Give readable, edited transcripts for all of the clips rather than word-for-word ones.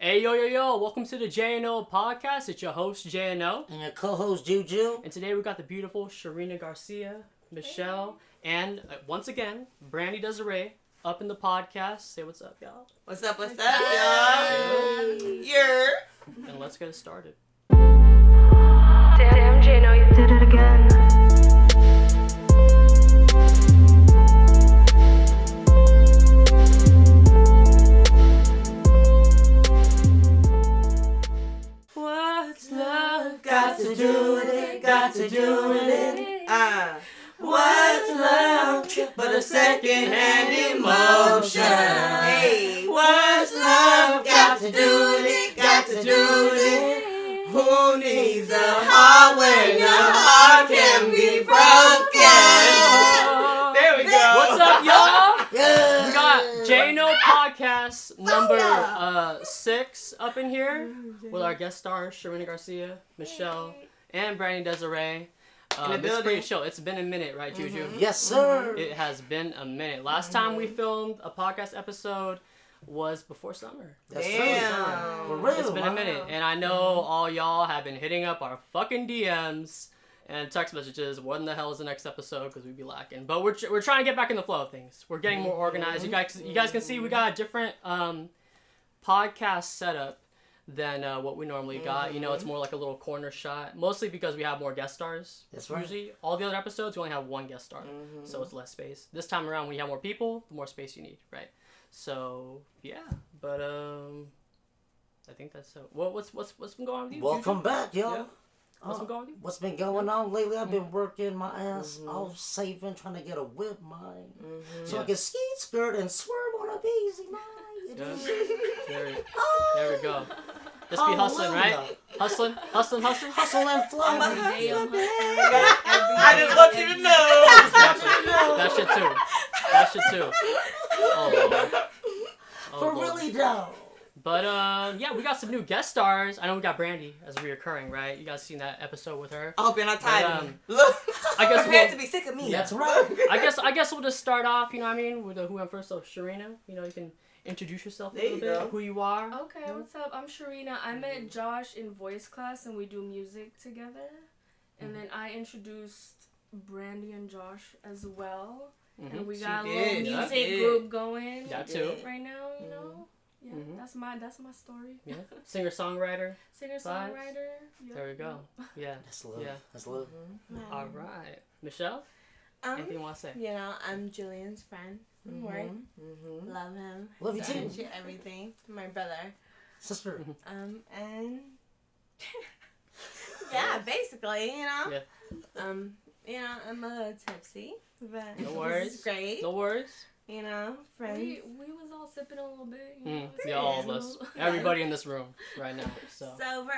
Hey, yo, welcome to the JNO podcast. It's your host, JNO. And your co-host, JuJu. And today we got the beautiful Czarina Garcia, Michelle, and once again, Brandi Desiree up in the podcast. Say what's up, y'all. What's up, y'all? Yeah. And let's get it started. Damn, JNO, you did it again. What's love got to do with it? Got to do with it? What's love but a second-hand emotion? Hey, what's love got to do with it? Got to do with it? Who needs a heart when your heart can be broken? There we go. What's up, y'all? Yeah. We got JNO podcast number 6 up in here with our guest stars, Czarina Garcia, Michelle, and Brandi Desiree. It's pretty chill. It's been a minute, right, JuJu? Yes, sir. It has been a minute. Last time we filmed a podcast episode was before summer. That's Damn. true. For real. It's been a minute. And I know all y'all have been hitting up our fucking DMs and text messages. When the hell is the next episode? Because we'd be lacking. But we're trying to get back in the flow of things. We're getting more organized. You guys can see we got a different podcast setup than what we normally got. You know, it's more like a little corner shot. Mostly because we have more guest stars. That's right. Usually, all the other episodes, we only have one guest star. So it's less space. This time around, when you have more people, the more space you need, right? So, yeah. But, I think that's... what's been going on with you? Welcome back, y'all. Yeah. What's been going on with you? What's been going on lately? I've been working my ass off, saving, trying to get a whip, man. So I can ski, skirt, and swerve on a easy, man. There we go. Just be hustling, right? Hustling. Hustle and fly. I just want you to know. That shit too. Oh, Lord. For Lord. really, though. But, yeah, we got some new guest stars. I know we got Brandi as reoccurring, right? You guys seen that episode with her? I hope you're not tired of me. Look, I guess prepare to be sick of me. That's right. I guess we'll just start off, you know what I mean, with who went first. So, Czarina, you know, you can introduce yourself a little bit, who you are. Okay, what's up? I'm Czarina. I met Josh in voice class and we do music together. And then I introduced Brandi and Josh as well. And we got a little music group going That too. right now, you know. Yeah, that's my story. Yeah. Singer-songwriter. Singer-songwriter. Yep. There we go. Yeah. That's love. Yeah. That's love. All right. Michelle? Anything you want to say? You know, I'm Julian's friend from work. Love him. Love you too. Share everything. My brother. Sister. And yeah, basically, you know. Yeah. You know, I'm a little tipsy, but No worries. this is great. No worries. You know, friends. We was all sipping a little bit. You know? Yeah, all of us. Everybody in this room right now. So. Sober,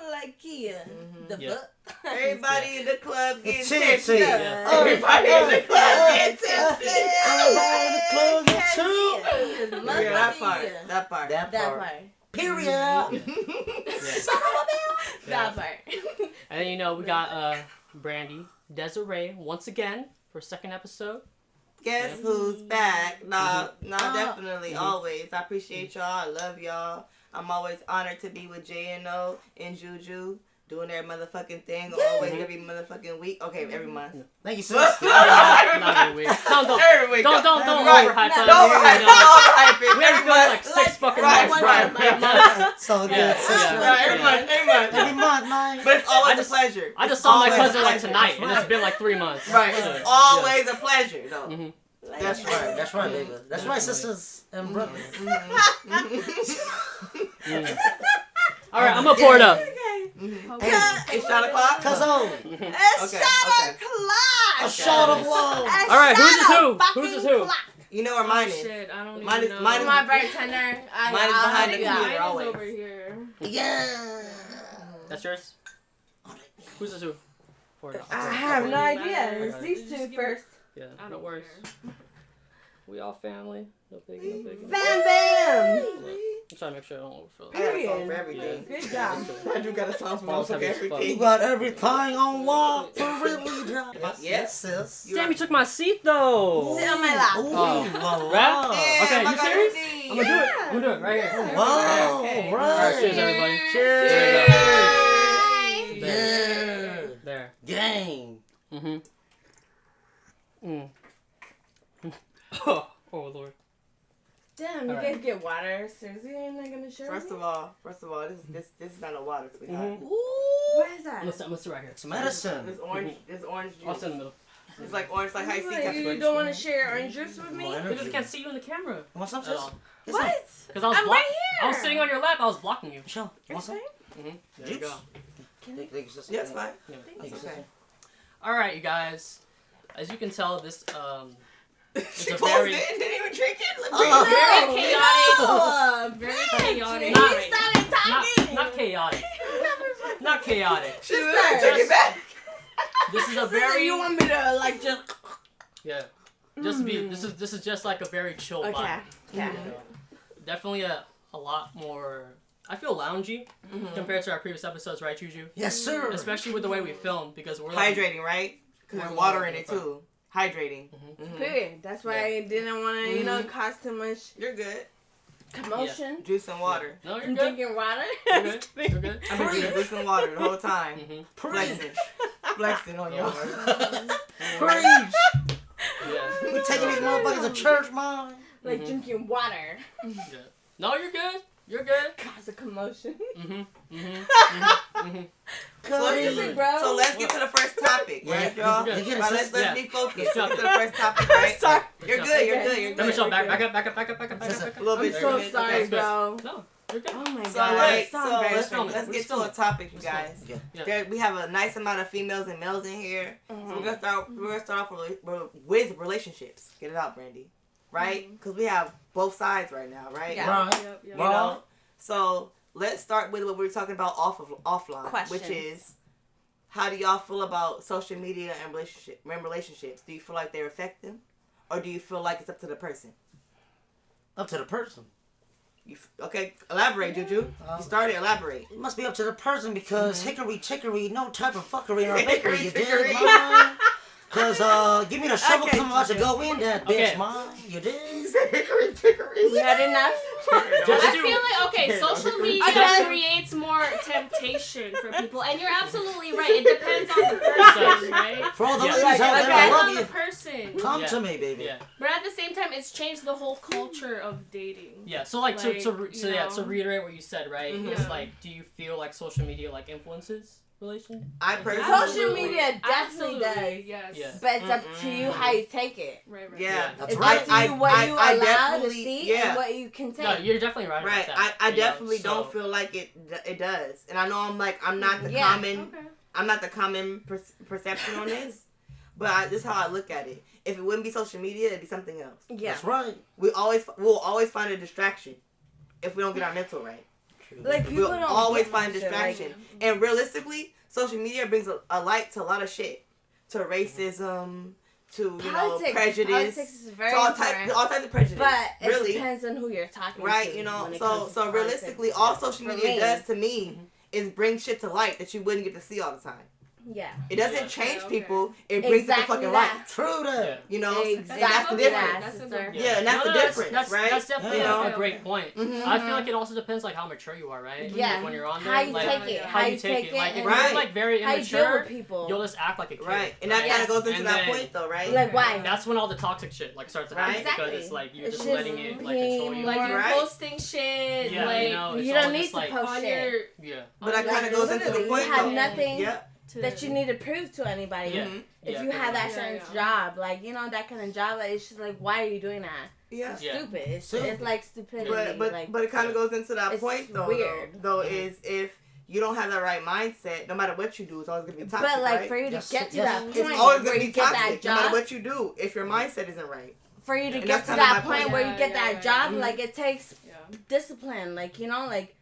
like Kia. The Yeah. fuck. Everybody in the club getting Tipsy. tipsy. Yeah. Everybody in the club getting tipsy. Everybody in the club get too. Yeah, that part. That part. Period. Yeah. That part. And then, you know, we got Brandi Desiree once again for a second episode. Guess who's back? Nah, definitely, always. I appreciate y'all. I love y'all. I'm always honored to be with JNO and JuJu. Doing their motherfucking thing always every motherfucking week. Okay, every month. Thank you, sis. Not every week. Don't Every week. overhype Don't us. overhype it. We haven't filmed like 6 fucking months, Right. right? So good, Yeah. sister. Yeah. Every month. Every month, man. But it's always a pleasure. I just saw my Always cousin a like pleasure. tonight, and it's been like 3 months. Right. So, It's always a pleasure, though. Mhm. That's right. That's right, baby. That's right, sisters and brothers. All right, I'm gonna pour it up. It's shot o'clock? Cause Okay. a shot of love. All right, who's this who? You know where mine is. Shit, I don't Mine even is- know. mine is- My bartender. Mine is behind the Mine computer is always. over here. Yeah. That's yours? Who's this who? Pour it up. I have no idea. It's It's these Just two give first. Yeah, I no don't worries. care. We all family. No piggy. Bam, bam. I'm trying to make sure I don't overfill I got a it. song for everything. Good job. I do got a song for Balls heavy as fuck. You everything. got everything on lock for really job. Yes, sis. Damn, you took my seat though. Sit on my lap. Ooh, Oh. la, Rap? la. Okay, Damn, I you got serious? everything. I'm gonna do it. I'm gonna do it right here. Wow, Okay. right. Alright, cheers, everybody. Cheers. There. Yeah. There. Gang. Oh Lord. Damn, you Alright. guys get water. Seriously, you're not gonna share First me? of all, this is not a water, sweetheart. Ooh. What is that? I'm gonna sit right here. It's medicine. This orange I'll juice. sit in the middle. It's like orange, like how you see What, you Captain don't want to share orange juice with me? More Because I energy. can't see you in the camera. You want some, At sis? all. Get some. What? Because I was I'm right here. I was sitting on your lap. I was blocking you. Michelle, you want some? There you Juice? go. Thank you, sis. Yeah, it's fine. Yeah. Thank you, sis. Okay. All right, you guys. As you can tell, this She a closed very- it and didn't even drink it. very chaotic. Very chaotic. Not He right started talking. Not chaotic. Not chaotic. She started took it back. This is a very You want me to like just? yeah. Just be. This is just like a very chill Okay. vibe. Okay. You know? Definitely a lot more. I feel loungy compared to our previous episodes, right, JuJu? Yes, sir. Especially with the way we film, because we're like, Hydrating, right? Because More there's water water in in it the too. Hydrating. Period. That's why I didn't want to, you know, cause too much You're good. commotion. Juice and water. No, you're I'm good. drinking water. You're good. You're good. I mean, you're good. Juice and water the whole time. Preach. Flexing on y'all. Preach. Yeah. We taking these motherfuckers to church, man. Like drinking water. Yeah. No, you're good. You're good. Cause a commotion. Cody. Bro. So let's get to the first topic, right, y'all? You're good. Right, let's Yeah. be focused. Let's Let's jump. get to the first topic, right? Sorry. You're good. You're good. You're Let good. me show. Back up. A little I'm bit. so you're good. sorry, Okay. bro. No, you're good. Oh my So god. right, So so embarrassing. let's We're get just to a filming. topic, you We're guys. Yeah. Yeah. There, we have a nice amount of females and males in here, so we're gonna start off with relationships. Get it out, Brandi. Right? Because we have both sides right now, right? Yeah. Right. Yep, yep. You know. So let's start with what we were talking about offline, which Questions. is how do y'all feel about social media and relationships? Do you feel like they're effective, or do you feel like it's up to the person? Up to the person. Okay, elaborate, JuJu. You started, elaborate. It must be up to the person because hickory tickory, no type of fuckery or Hickory bakery, you tickory. dig, man? Cause give me the shovel, Okay, come about to go in that Okay. bitch, man. You dig? Hickory tickory. We had enough. Just I do- feel like, okay, social media Okay. creates more temptation for people, and you're absolutely right. It depends on the person, right? For all the Yeah. ladies out It there, I depends love on the you. person. Come Yeah. to me, baby. Yeah. But at the same time, it's changed the whole culture of dating. Yeah. So like, Like, to you know. reiterate what you said, right? Mhm. It's Yeah. like, do you feel like social media like influences relation? I personally, Social media definitely does. Absolutely, yes. Yeah. But it's up to you how you take it. Right, right. yeah, That's It's right. up to you what you allow to definitely- see yeah. and what you can take. No, you're definitely right. Right, About that, I you know, definitely so- don't feel like it does, and I know I'm not the Yeah. common Okay. I'm not the common perception on this, but this is how I look at it. If it wouldn't be social media, it'd be something else. Yeah. That's right. We'll always find a distraction if we don't get our mental right. Like people We'll don't always get find that shit, like- distraction, and realistically, social media brings a light to a lot of shit, to racism, to prejudice, Politics is very to all important. types of prejudice. But it really, depends on who you're talking right? to. You know, when it so comes to so politics. realistically, all social For media me. does to me is bring shit to light that you wouldn't get to see all the time. Yeah. It doesn't Yeah. change Okay. people. It brings it to Exactly fucking that. light. True that. Yeah. You know, and Exactly that's the Okay. difference. that, That's a sister. good- Yeah, and that's the difference, that's, right? That's definitely Yeah. a great point. Mhm. I feel like it also depends like how mature you are, right? Yeah. Like when you're on there, How you like, take it. yeah. how you take it. Like if and Right. you're like very how you deal immature, with people. you'll just act like a kid. Right, and that right? kind of goes into And that then- point, though, right? Like why? That's when all the toxic shit like starts to happen Right. because Exactly. it's like you're It's just just letting it like being control you. Like more- you're Right. posting shit, Yeah, like you know, it's you all don't just need to like, post on shit. your. yeah. But that kind of goes into the Literally, point, you have though. nothing Yep. that you need to prove to anybody. Yeah. If Yeah, you have that much. certain Yeah. job, like you know that kind of job, like, it's just like why are you doing that? Yeah. Yeah. Stupid. It's Stupid. like stupidity. But like, it kind of goes into that it's point, though. weird. Though is if you don't have that right mindset, no matter what you do, it's always gonna be toxic, but like right? for you to Yes, get to yes. that point It's always where gonna you be get that toxic, no matter job, what you do, if your mindset isn't right. for you to And get that's to kinda my that point point. where you Yeah, get yeah, that yeah. job, Mhm. like it takes Yeah. discipline. Like you know, like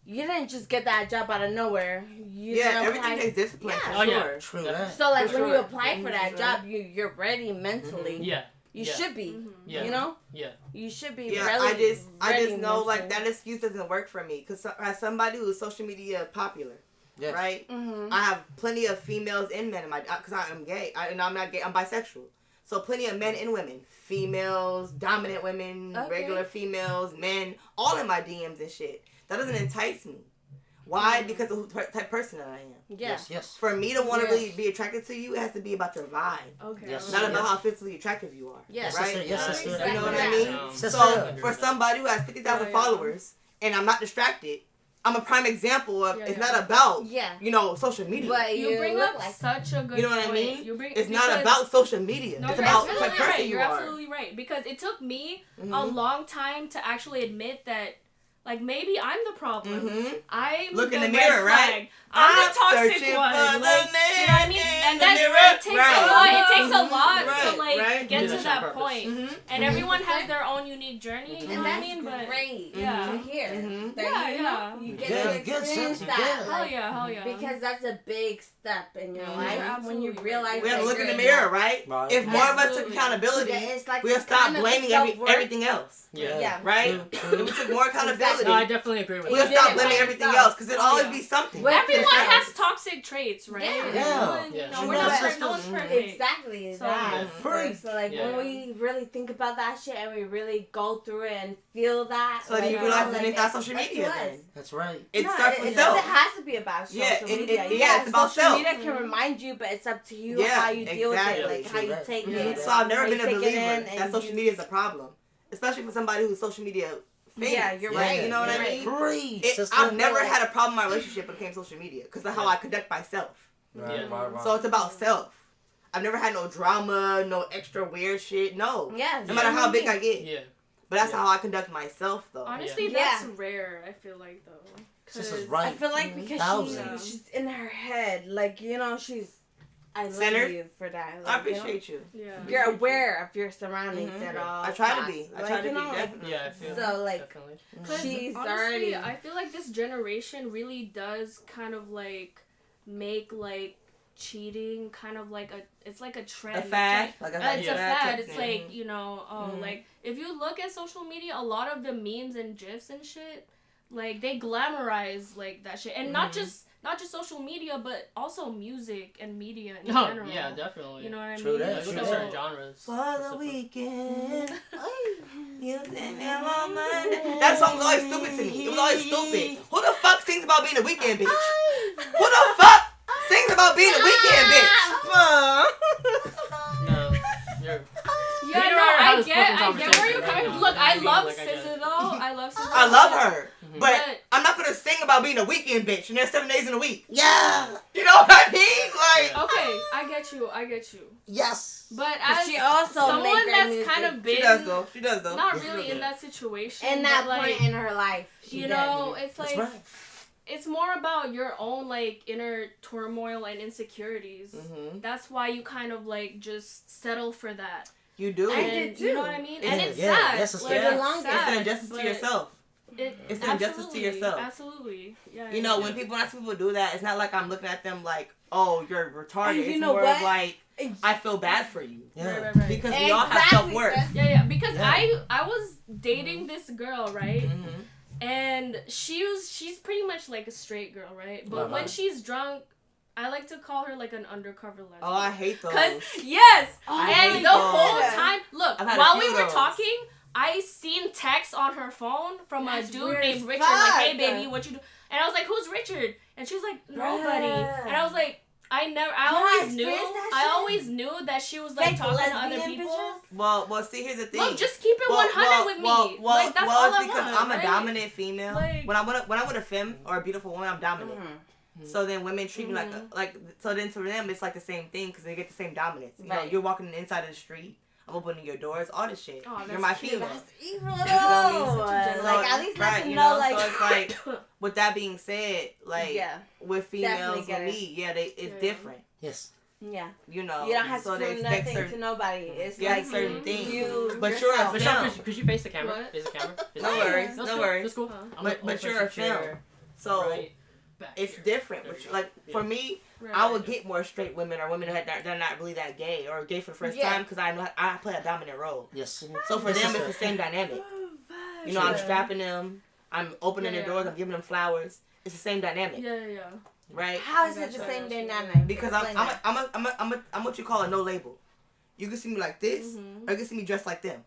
you didn't just get that job out of nowhere. You Yeah, didn't everything apply- takes discipline Yeah. for Oh, yeah. sure. True Yeah. that. So like For when you sure. apply for that Mhm. job, you're ready mentally. Yeah. You should be. Yeah. You know? Yeah. You should be. Yeah, really I just ready know like mentally. that excuse doesn't work for me because as somebody who's social media popular, Yes. right? Mm-hmm. I have plenty of females and men in my because I am gay. And I'm not gay. I'm bisexual. So plenty of men and women, females, dominant women, regular females, men, all in my DMs and shit. That doesn't entice me. Why? Because of the type of person that I am. Yeah. Yes. For me to want to really be attracted to you, it has to be about your vibe. Okay. Yes. Not about how physically attractive you are. Yes. Right? Yes, sister. You know what I mean? Sister. So for somebody who has 50,000 Yeah. followers and I'm not distracted, I'm a prime example of Yeah, it's yeah. not about Yeah. social media. But You bring look up like such a good You know what I point. mean? You bring, It's not because- about social media. No, It's you're about the type absolutely of person right. you You're are. absolutely right. Because it took me a Mhm. long time to actually admit that, like, maybe I'm the problem. Mhm. I'm Look in the the red mirror, flag. right? I'm the toxic searching one. for Like, the you know what I mean? man And in that the mirror. it takes a lot. It takes a lot Right, to like right. get Do to that that on point. Mhm. And everyone has their own unique journey. You know and what I that's mean? But great. Yeah. To hear. Mhm. That Yeah, you yeah. you get Good, to good, experience sis, that. good. hell Like, yeah, hell yeah. because that's a big step in your Mhm. life You're when you absolutely realize right. We have to that look in the you're mirror, right? Right. If more of us took Absolutely. accountability, It's like we'll it's stop kind of blaming self-worth. everything else. Yeah. Yeah. Right? True, If we took more accountability, No, I definitely agree with we'll that. did stop it blaming by everything yourself. else because it'll always be something. With Everyone yourself. has toxic traits, right? Yeah. Everyone, Yeah. You know, True we're that, not sisters. no one's Mhm. perfect. Exactly So, that. yeah. Free. So like Yeah. when we really think about that shit and we really go through it and feel that. So then like, you realize like, it's not it's social up to media us. then. That's right. It No, starts it with doesn't self. have to be about social Yeah, media. it's about social self. media can remind you, but it's up to you Yeah, how you deal with exactly. it, like how you take Yeah. it. So I've never how been you a take it believer in that and social you- media is a problem. Especially for somebody who's social media famous. Yeah, you're Yeah, right. You know what I you're mean? right. Preach, sister. I've never had a problem in my relationship when it came to social media because of how I conduct myself. Right, Yeah. right, right. So it's about self. I've never had no drama, no extra weird shit. No. Yes. No matter how big I get. Yeah. But that's Yeah. how I conduct myself, though. Honestly, Yeah. that's rare. I feel like though. This is 'Cause- right. I feel like because Thousands. she's in her head, like I love Centered? you for that. I Like, you know? appreciate you. Yeah. You're aware of your surroundings Mhm. at all. I try to costs. be. I Like, try to you be, know, like, definitely. Yeah, I feel So, like, definitely. she's Honestly, already. I feel like this generation really does kind of like make like cheating kind of like it's like a trend. A It's fad? like- Like it's Yeah. a fad. type It's thing. like, you know, Mhm. like if you look at social media, a lot of the memes and gifs and shit, like they glamorize like that shit, and Mm-hmm. not just social media, but also music and media in Oh, general. yeah, definitely. You know what I True mean? that, Yeah, look true at that. certain genres. For the Specific. weekend, you think I'm on Monday. That song was always stupid to me. It was always stupid. Who the fuck sings about being a weekend bitch? Who the fuck sings about being a weekend bitch? No, you're. Yeah, We no, don't I have this get fucking where you're conversation coming right from. now. Look, I You know, love like, I get SZA it. though. I love SZA. I love her. Mhm. But But- I'm not gonna sing about being a weekend bitch and there's 7 days in a week. Yeah. You know what I mean? Like, Okay, I get you. Yes. But But as she also someone make great that's music. kind of been she does though. She does though. not Yes, really she in does. that situation, in that but, like, point in her life, she you did. know, it's That's like right. it's more about your own like inner turmoil and insecurities. Mm-hmm. That's why you kind of like just settle for that. You do. I And did you know too. what I mean? Yeah, And it's yeah, sad. yes, it's like, sad. it's It's sad, It's an injustice to but yourself. It's an injustice to absolutely, yourself. Absolutely. Yeah. You know, yeah. when I see people do that, it's not like I'm looking at them like, oh, you're retarded. And you It's know more what? of like, I feel bad for you. Yeah. Right. Because we all have Exactly, self-worth. sis. Yeah, because Yeah. I was dating this girl, right? Mm-hmm. And she's pretty much like a straight girl, right? But when Right. she's drunk, I like to call her like an undercover lesbian. Oh, I hate those. Cause yes, I and hate the whole those. time, look, I've had a while few we of were those. talking, I seen texts on her phone from That's a dude weird named as Richard, like, "Hey fuck. baby, what you do?" And I was like, "Who's Richard?" And she was like, "Nobody." Bruh. And I was like, I I always knew experienced that I shit. always knew that she was like Fake talking to other lesbian people. bitches? Well, see, here's the thing. Look, just keep it 100 with me. Like that's all it's I because want. I'm a right? dominant female. Like- when I'm with a femme or a beautiful woman, I'm dominant. Mhm. So then women treat me Mm-hmm. like so then to them it's like the same thing because they get the same dominance. You know, Right. you're walking the inside of the street. I'm opening your doors, all this shit. Oh, You're that's my cute. female. That's evil. You know what I mean? Such a general- Like, at least let right, them you know, know. like, So it's like, with that being said, like yeah, with females, get with it. me, it's Yeah. different. Yes. yeah. You know, You don't have so to they prove expect nothing certain. to nobody. It's Yeah, like certain you, things. you But you're a yourself. Michelle, film. could you face the camera? What? Face the camera. Face No the worries, That's no cool. worries. That's cool. Huh? I'm But gonna you're push a your film. chair. So Right. back it's here. different. There Which, you go. like Yeah. for me, Right, I would right. get more straight women or women that are not really that gay or gay for the first Yeah. time because I know I play a dominant role. Yes. So for Yes, them, sister. it's the same dynamic. You know, I'm strapping them, I'm opening their doors, I'm giving them flowers. It's the same dynamic, Yeah. right? How is I it the gotcha, same I day gotcha. nana? Because I'm what you call a no label. You can see me like this, or you can see me dressed like them,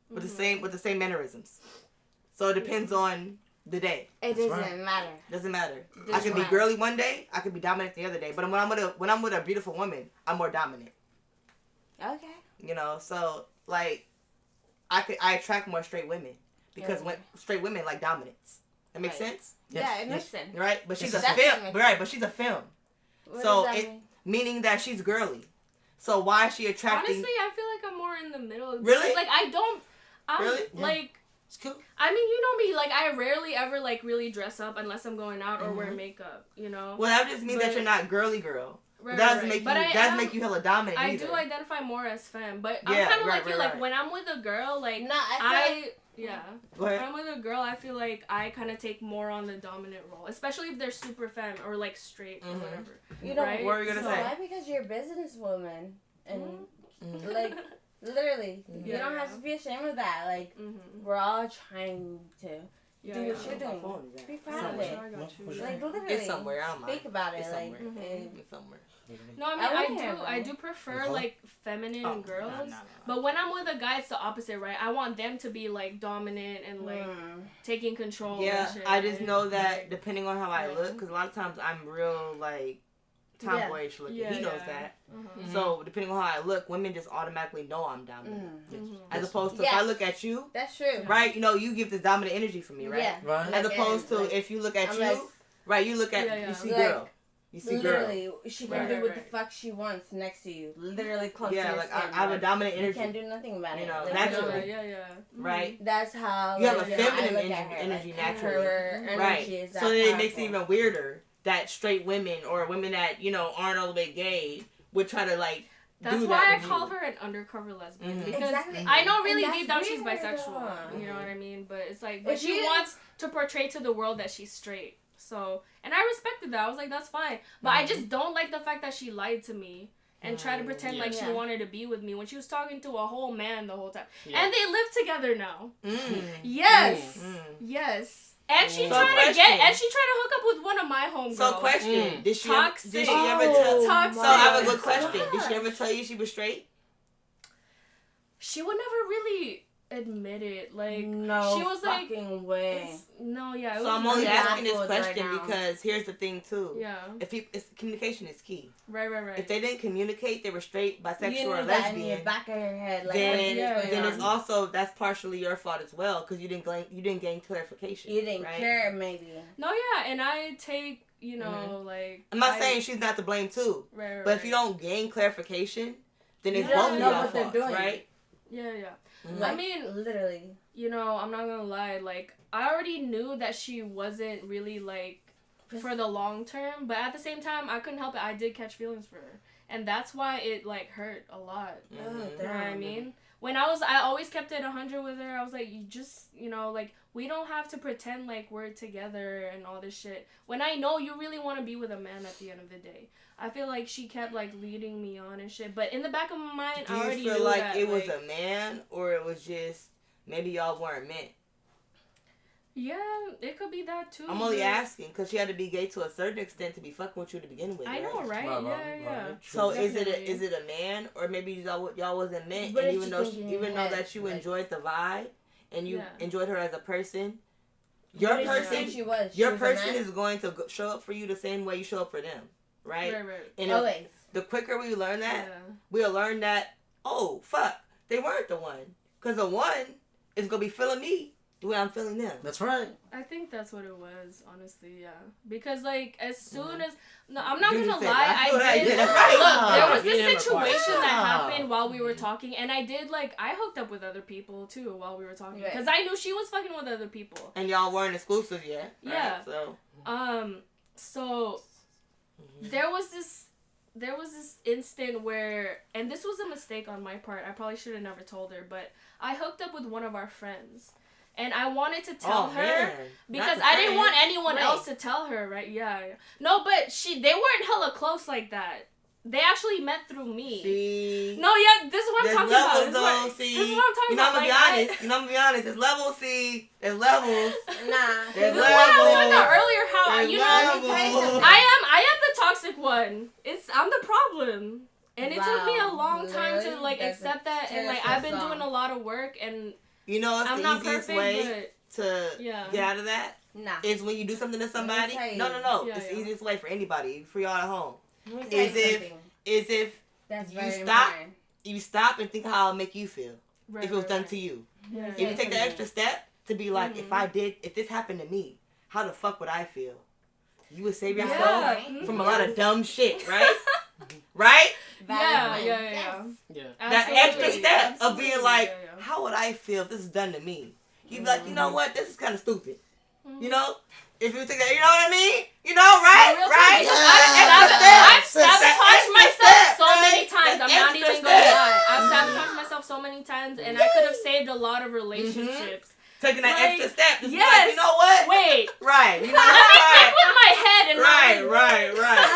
with the same mannerisms. So it depends on the day. It That's doesn't right. matter. Doesn't matter. I That's can be right. girly one day, I can be dominant the other day. But when I'm with a beautiful woman, I'm more dominant. Okay. You know, so like I attract more straight women because when straight women like dominance. That makes Right. sense, Yes. Yeah, it makes sense. right? But she's a That femme, makes right? But she's a femme, What So does that it- mean? meaning that she's girly. So why is she attracting? Honestly, I feel like I'm more in the middle. Really? Because, like, I'm, Really? Yeah. like, It's cool. I mean, you know me, like, I rarely ever, like, really dress up unless I'm going out or wear makeup, you know? Well, that just means that But- you're not girly girl. Right, That doesn't right. make you. But I That doesn't am- make you hella dominant I either. do identify more as femme, but Yeah, I'm kind of right, like you. right, Like right. when I'm with a girl, like No, I yeah. Go When ahead. I'm with a girl, I feel like I kind of take more on the dominant role, especially if they're super femme or like straight or whatever. You know, Right? What were you gonna So- say? why? Because you're a businesswoman, and Mhm. like literally, you Yeah, don't have to be ashamed of that. Like Mm-hmm. we're all trying to Yeah, do yeah. what you're doing. phone is at? Be proud of Somewhere. it. I got you. What's Yeah. Like literally, It's somewhere. I don't mind. speak about it. It's Like, somewhere. and- It's somewhere. No, I mean I I wouldn't have I one. do prefer Huh? like feminine Oh, girls, no. but when I'm with a guy, it's the opposite, right? I want them to be like dominant and like taking control. Yeah, and shit, I just right? know that Like, depending on how I Yeah. look, because a lot of times I'm real like tomboyish looking. Yeah, He knows yeah. that. uh-huh. So depending on how I look, women just automatically know I'm dominant. Mhm. As opposed to if Yeah. I look at you, That's true. right? You know, you give this dominant energy from me, right? Yeah. Right. As Like, opposed to like, if you look at I'm you, like, right? You look at Yeah, yeah. you see Like, girl, you see girl. literally, she can Right, do right, what right. the fuck she wants next to you. Literally close Yeah, to your like skin. I have a like, dominant you energy, can't do nothing about You it. know, Like, naturally. Yeah. right? That's how You have like, a you know, I feminine look at her, energy like, naturally. Her energy Right. is that So then it makes it powerful. even weirder that straight women or women that aren't all the way gay would try to like That's do why that I with call you. her an undercover lesbian Mhm. because Exactly. I know really And deep that's down she's weird, bisexual. though. You know what I mean? But it's like, but If she you- wants to portray to the world that she's straight. So, and I respected that. I was like, that's fine. But I just don't like the fact that she lied to me and tried to pretend like she Yeah. wanted to be with me when she was talking to a whole man the whole time. Yeah. And they live together now. Mm. Yes. Mm. Yes. And she So tried to question. hook up with one of my homegirls. So question: Did she ever, Toxic. did she ever tell? Toxic. So I have a good my question. Did she gosh. ever tell you she was straight? She would never really admit it. Like, No she was like, fucking way. no, yeah. It So was I'm only really asking this baffled right question now. because here's the thing too. Yeah. If communication is key. Right. If they didn't communicate, they were straight, bisexual, You or knew that in your lesbian. back of your head, like Then, what is yeah, going then on? it's also that's partially your fault as well because you didn't gain clarification. You didn't right? care, maybe. No, yeah, and I take, you know, like. I'm not I- saying she's not to blame too, Right. but if you don't gain clarification, then it's You don't both of know y'all what they're fault, doing. right? Yeah. Mhm. I mean, Literally. you know, I'm not gonna lie. Like, I already knew that she wasn't really like for the long term, but at the same time, I couldn't help it. I did catch feelings for her, and that's why it like hurt a lot. Mhm. Oh, You know what I damn. mean? When I always kept it 100 with her. I was like, you just, like, we don't have to pretend like we're together and all this shit. When I know you really want to be with a man at the end of the day. I feel like she kept, like, leading me on and shit. But in the back of my mind, Do I you already feel knew like that, it was like, a man or it was just maybe y'all weren't meant? Yeah, it could be that, too. I'm only but- asking because she had to be gay to a certain extent to be fucking with you to begin with. I know, right? Yeah. So Definitely. is it a man or maybe y'all wasn't meant What and did even you though think in your even though head? that you Like- enjoyed the vibe and you Yeah. enjoyed her as a person, What your did you think person she was? She your was a person man? is going to show up for you the same way you show up for them, right? Right. And Always. the quicker we learn that, Yeah. we'll learn that oh fuck they weren't the one because the one is gonna be feeling me the way I'm feeling them. That's right. I think that's what it was, honestly, yeah. Because, like, as soon as... No, I'm not You gonna just said lie, that. I feel that. I did... Yeah, that's right. Look, there was You this never quite- situation that Wow. happened while we were talking, and I did, like, I hooked up with other people, too, while we were talking. Right. Because I knew she was fucking with other people. And y'all weren't exclusive yet. Right? Yeah. So So, there was this instant where, and this was a mistake on my part, I probably should have never told her, but I hooked up with one of our friends. And I wanted to tell her man. because Not I the didn't friend. want anyone Wait. else to tell her, right? Yeah. No, but they weren't hella close like that. They actually met through me. See. No, yeah, this is what I'm There's talking levels, about. though. This See, is what I'm talking you know, I'm about. gonna be honest. You know, I'm gonna be honest. There's levels. See, there's levels. Nah. There's This is what I was talking about levels. earlier. How There's you know, levels. I am the toxic one. I'm the problem, and it took me a Wow. long time to Really? like That's accept a that. And like I've been doing a lot of work, and You know, it's I'm the not easiest perfect, way but to yeah. get out of that Nah. is when you do something to somebody. tell you. No. Yeah, It's the yeah. easiest way for anybody, for y'all at home. Let me tell you Is if something. is if That's you very stop, important. you stop and think how it'll make you feel Right, if it was right, done right. to you. Yeah. If you take the extra step to be like, Mhm. if this happened to me, how the fuck would I feel? You would save Yeah. yourself Mhm. from a lot of dumb shit, right? Right? Yeah, Valid yeah, point. yeah. Yeah. That Absolutely. extra step of being Absolutely. like, Yeah, yeah. how would I feel if this is done to me? You'd be like, you know what? This is kind of stupid. You know? If you take that, you know what I mean? You know, right? Real Right? talk, Yeah. I've sabotaged myself so many times. I'm not even gonna lie. I've Mm-hmm. sabotaged myself so many times, and I could have saved a lot of relationships. Taking that Like, extra step. Just be yes. like, you know what? Wait, Right. You know let me think what? with my head and Right, not right, right.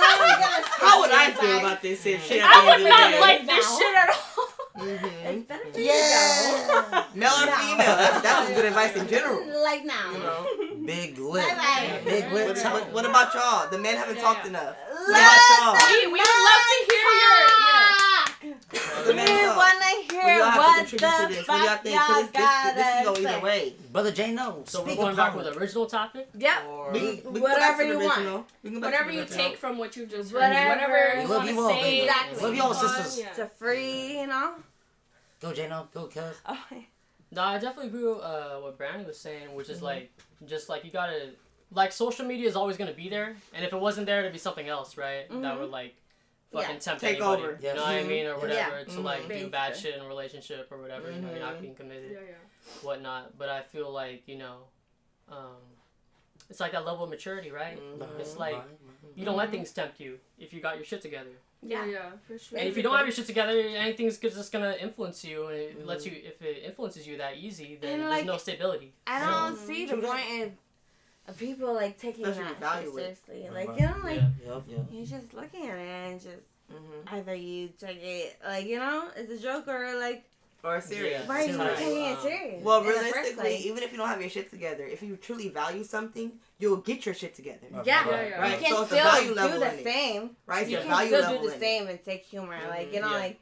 How would I feel about this shit? at I the would end of the not day? like this shit at all. Mhm. It's better for you Yeah. Male or No. female? That's good advice in general. though. Like now. You know. Big lip. Bye-bye. Big lip What, tongue. what about y'all? The men haven't Yeah, talked yeah. enough. What Let about y'all? We would love to hear your. The We men talk. wanna Well, hear y'all have to what contribute to the this. What do y'all fuck think? y'all 'Cause this can go gotta either say. way. Brother JNO, So we're speak going back upon with it. the original topic? Yep. Or We can go Whatever back to the you want. original. We can go back Whatever to the you original. take from what you just Whatever. heard. Whatever We you love want you to all, say. baby. Exactly. Love you all, fun, sisters. yeah. It's a free, you know. Go JNO, go cuz. Oh, No, I definitely agree with what Brandi was saying, which is Mm-hmm. like, just like you gotta, like social media is always gonna be there, and if it wasn't there, it'd be something else, right? That would like fucking Yeah. tempt Take anybody, over. you know what I Mhm. mean, or whatever, Yeah. to like do bad Basically. shit in a relationship or whatever, you know, you're not being committed, Yeah, yeah. whatnot. But I feel like, you know, it's like that level of maturity, right? It's like you don't let things tempt you if you got your shit together. Yeah, yeah, for sure. And if you don't have your shit together, anything's just gonna influence you, and it lets you. If it influences you that easy, then And, there's like, no stability. I don't see the True that. point of people like taking Especially that value shit it. seriously. Like Right. you know, like Yeah. Yep. you're just looking at it and just Mm-hmm. either you take it like you know it's a joke or like Or serious. Yeah. why are you Right. taking it serious? Well, in the first realistically, place? even if you don't have your shit together, if you truly value something, you'll get your shit together. Right. Yeah, Yeah, yeah. Right. you can So it's a still value do level the in it. same. Right? It's You a can value still level do the in same and take humor. Like you know, Yeah. like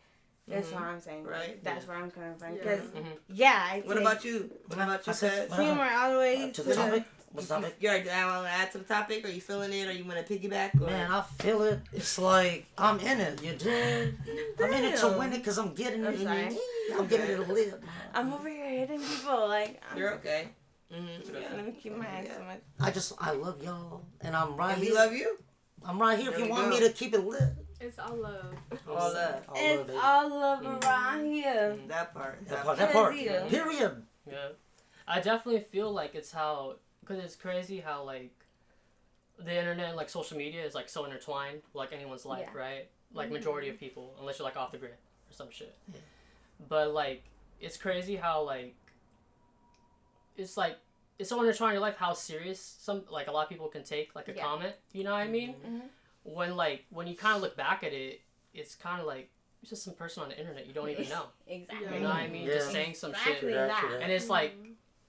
that's Mhm. what I'm saying. Right. That's where I'm coming from. Yeah. Because Mhm. yeah, I What take about you? What about you, I said- Cuz? humor all the way To the topic? What's the topic? You already want to add to the topic? Are you feeling it? Or you want to piggyback? Or? Man, I feel it. It's like I'm in it. You dig? I'm in it to win it because I'm getting I'm it. sorry. I'm getting it to live. I'm over here hitting people. Like You're okay. Mm-hmm. yeah, let me keep my eyes on my. I love y'all, and I'm right And we here. love you. I'm right here if There you we want go. me to keep it lit. It's all love. All love. I love It's it. all love around here. That part. That part. That part. Because you. Period. Yeah, I definitely feel like it's how, because it's crazy how like the internet and like social media is like so intertwined, like anyone's life, Yeah. right? Like majority of people, unless you're like off the grid or some shit. But like it's crazy how like it's so intertwined in your life how serious some like a lot of people can take like a Yeah. comment, you know what I mean? When you kind of look back at it, it's kind of like it's just some person on the internet you don't even know. Exactly. You know what I mean? Yeah. Just saying some Exactly shit. that. True that. And it's like,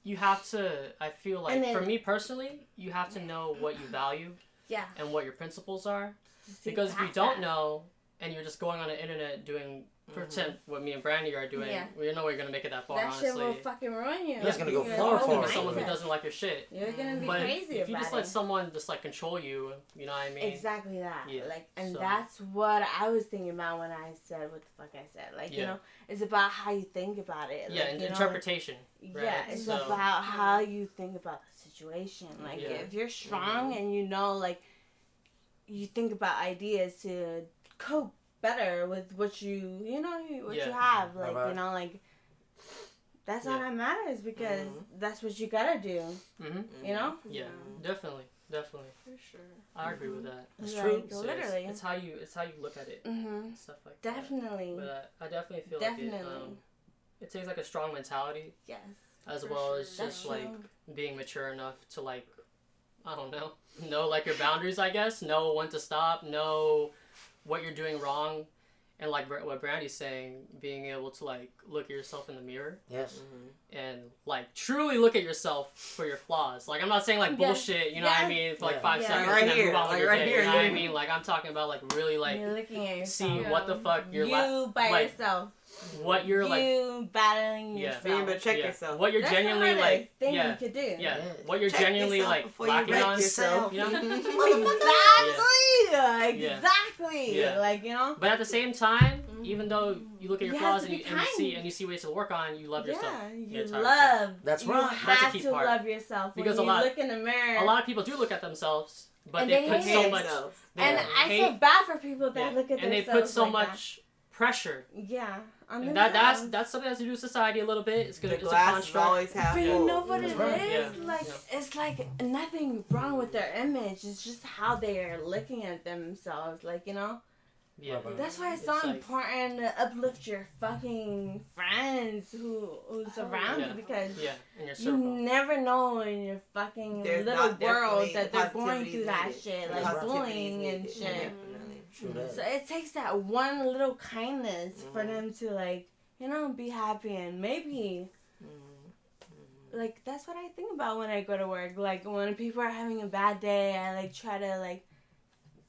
you have to, I feel like, And then- for me personally, you have to know what you value Yeah. and what your principles are. See Because if you past don't that. know, and you're just going on the internet doing, pretend what me and Brandi are doing, Yeah. we know you're going to make it that far, that shit honestly. will fucking ruin you. Yeah, it's gonna go You're far, gonna far. go With someone who mindset. doesn't like your shit. You're gonna be But crazy if you about just it. let someone just like control you, you know what I mean? Exactly that. Yeah, Like, and so- that's what I was thinking about when I said what the fuck I said. Like, you Yeah. know, it's about how you think about it. Yeah, like, and you know, interpretation. like, right? yeah, it's So- about how you think about the situation. Like, Yeah. if you're strong and you know, like, you think about ideas to cope better with what you know, what Yeah. you have. Like, Right. you know, like, that's all Yeah. that matters because that's what you gotta do. Mm-hmm. You know? Yeah, definitely. For sure. I agree with that. It's Like, true. So literally. It's how you look at it. Mm-hmm. Stuff like that. Definitely. But I definitely feel Definitely. like it takes like a strong mentality Yes. as For well sure. as That's just like true. being mature enough to like, I don't know like your boundaries, I guess, know when to stop, know what you're doing wrong, and like what Brandy's saying, being able to like look at yourself in the mirror. Yes. And like truly look at yourself for your flaws. Like I'm not saying like Yeah. bullshit, you know what I Yeah. mean, for like Yeah. 5 Yeah. seconds Right and then here, move on with like your right day. here, You know what I yeah. mean? Like I'm talking about like really like You're looking at see yourself. what the fuck you're You by like yourself. what you're like You battling Yeah. yourself. Being able to check yeah, yourself. what you're That's genuinely the like hardest thing yeah you could do. yeah, Yeah. what you're Check genuinely yourself like before you lacking wreck on, yourself. you know? Exactly. Yeah. Like, you know? But at the same time, even though you look at your You flaws have to and be you see ways to work on, you love yourself. Yeah, the you entire time. love. That's you right. That's a have key to part. love yourself. Because when a lot- you look in the mirror. A lot of people do look at themselves, but And they they put hate so much themselves. and Yeah. I feel hate- bad for people that yeah, look at and they themselves put so like much pressure. that. Yeah. On And themselves. that's something that has to do with society a little bit. It's The because it's a glass is construct. always half But full. you know what it That's right. is? Yeah. Like, Yeah. it's like nothing wrong with their image. It's just how they are looking at themselves. Like, you know? Yeah. That's why it's so like- important to uplift your fucking friends who's around Yeah. you, because Yeah, in your you circle. never know in your fucking There's little not world definitely that the they're going positivity's through that needed. shit, The like That's right. bullying and Positivity's shit. needed, definitely. True that. So it takes that one little kindness for Mhm. them to, like, you know, be happy, and maybe Mhm. like that's what I think about when I go to work. Like when people are having a bad day, I like try to like,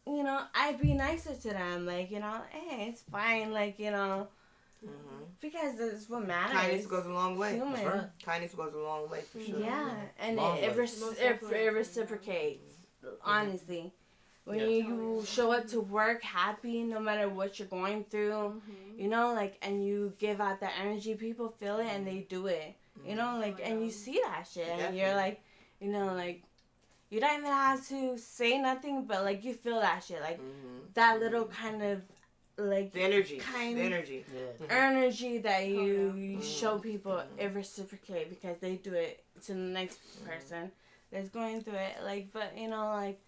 you know, I be nicer to them. Like, you know, hey, it's fine. Like, you know, Mhm. because it's what matters. Kindness goes a long way. Human. That's right. Kindness goes a long way for sure. Yeah, and Long it way. reciprocates. Honestly, when Yeah. you show up to work happy, no matter what you're going through, you know, like, and you give out that energy, people feel it and they do it. You know, like, and you see that shit, and you're Definitely. like, you know, like, you don't even have to say nothing, but like you feel that shit, like Mhm. that little kind of like The energy. Kind- The energy. Yeah. energy that you, yeah. you show people, it reciprocate because they do it to the next person that's going through it. Like, but you know, like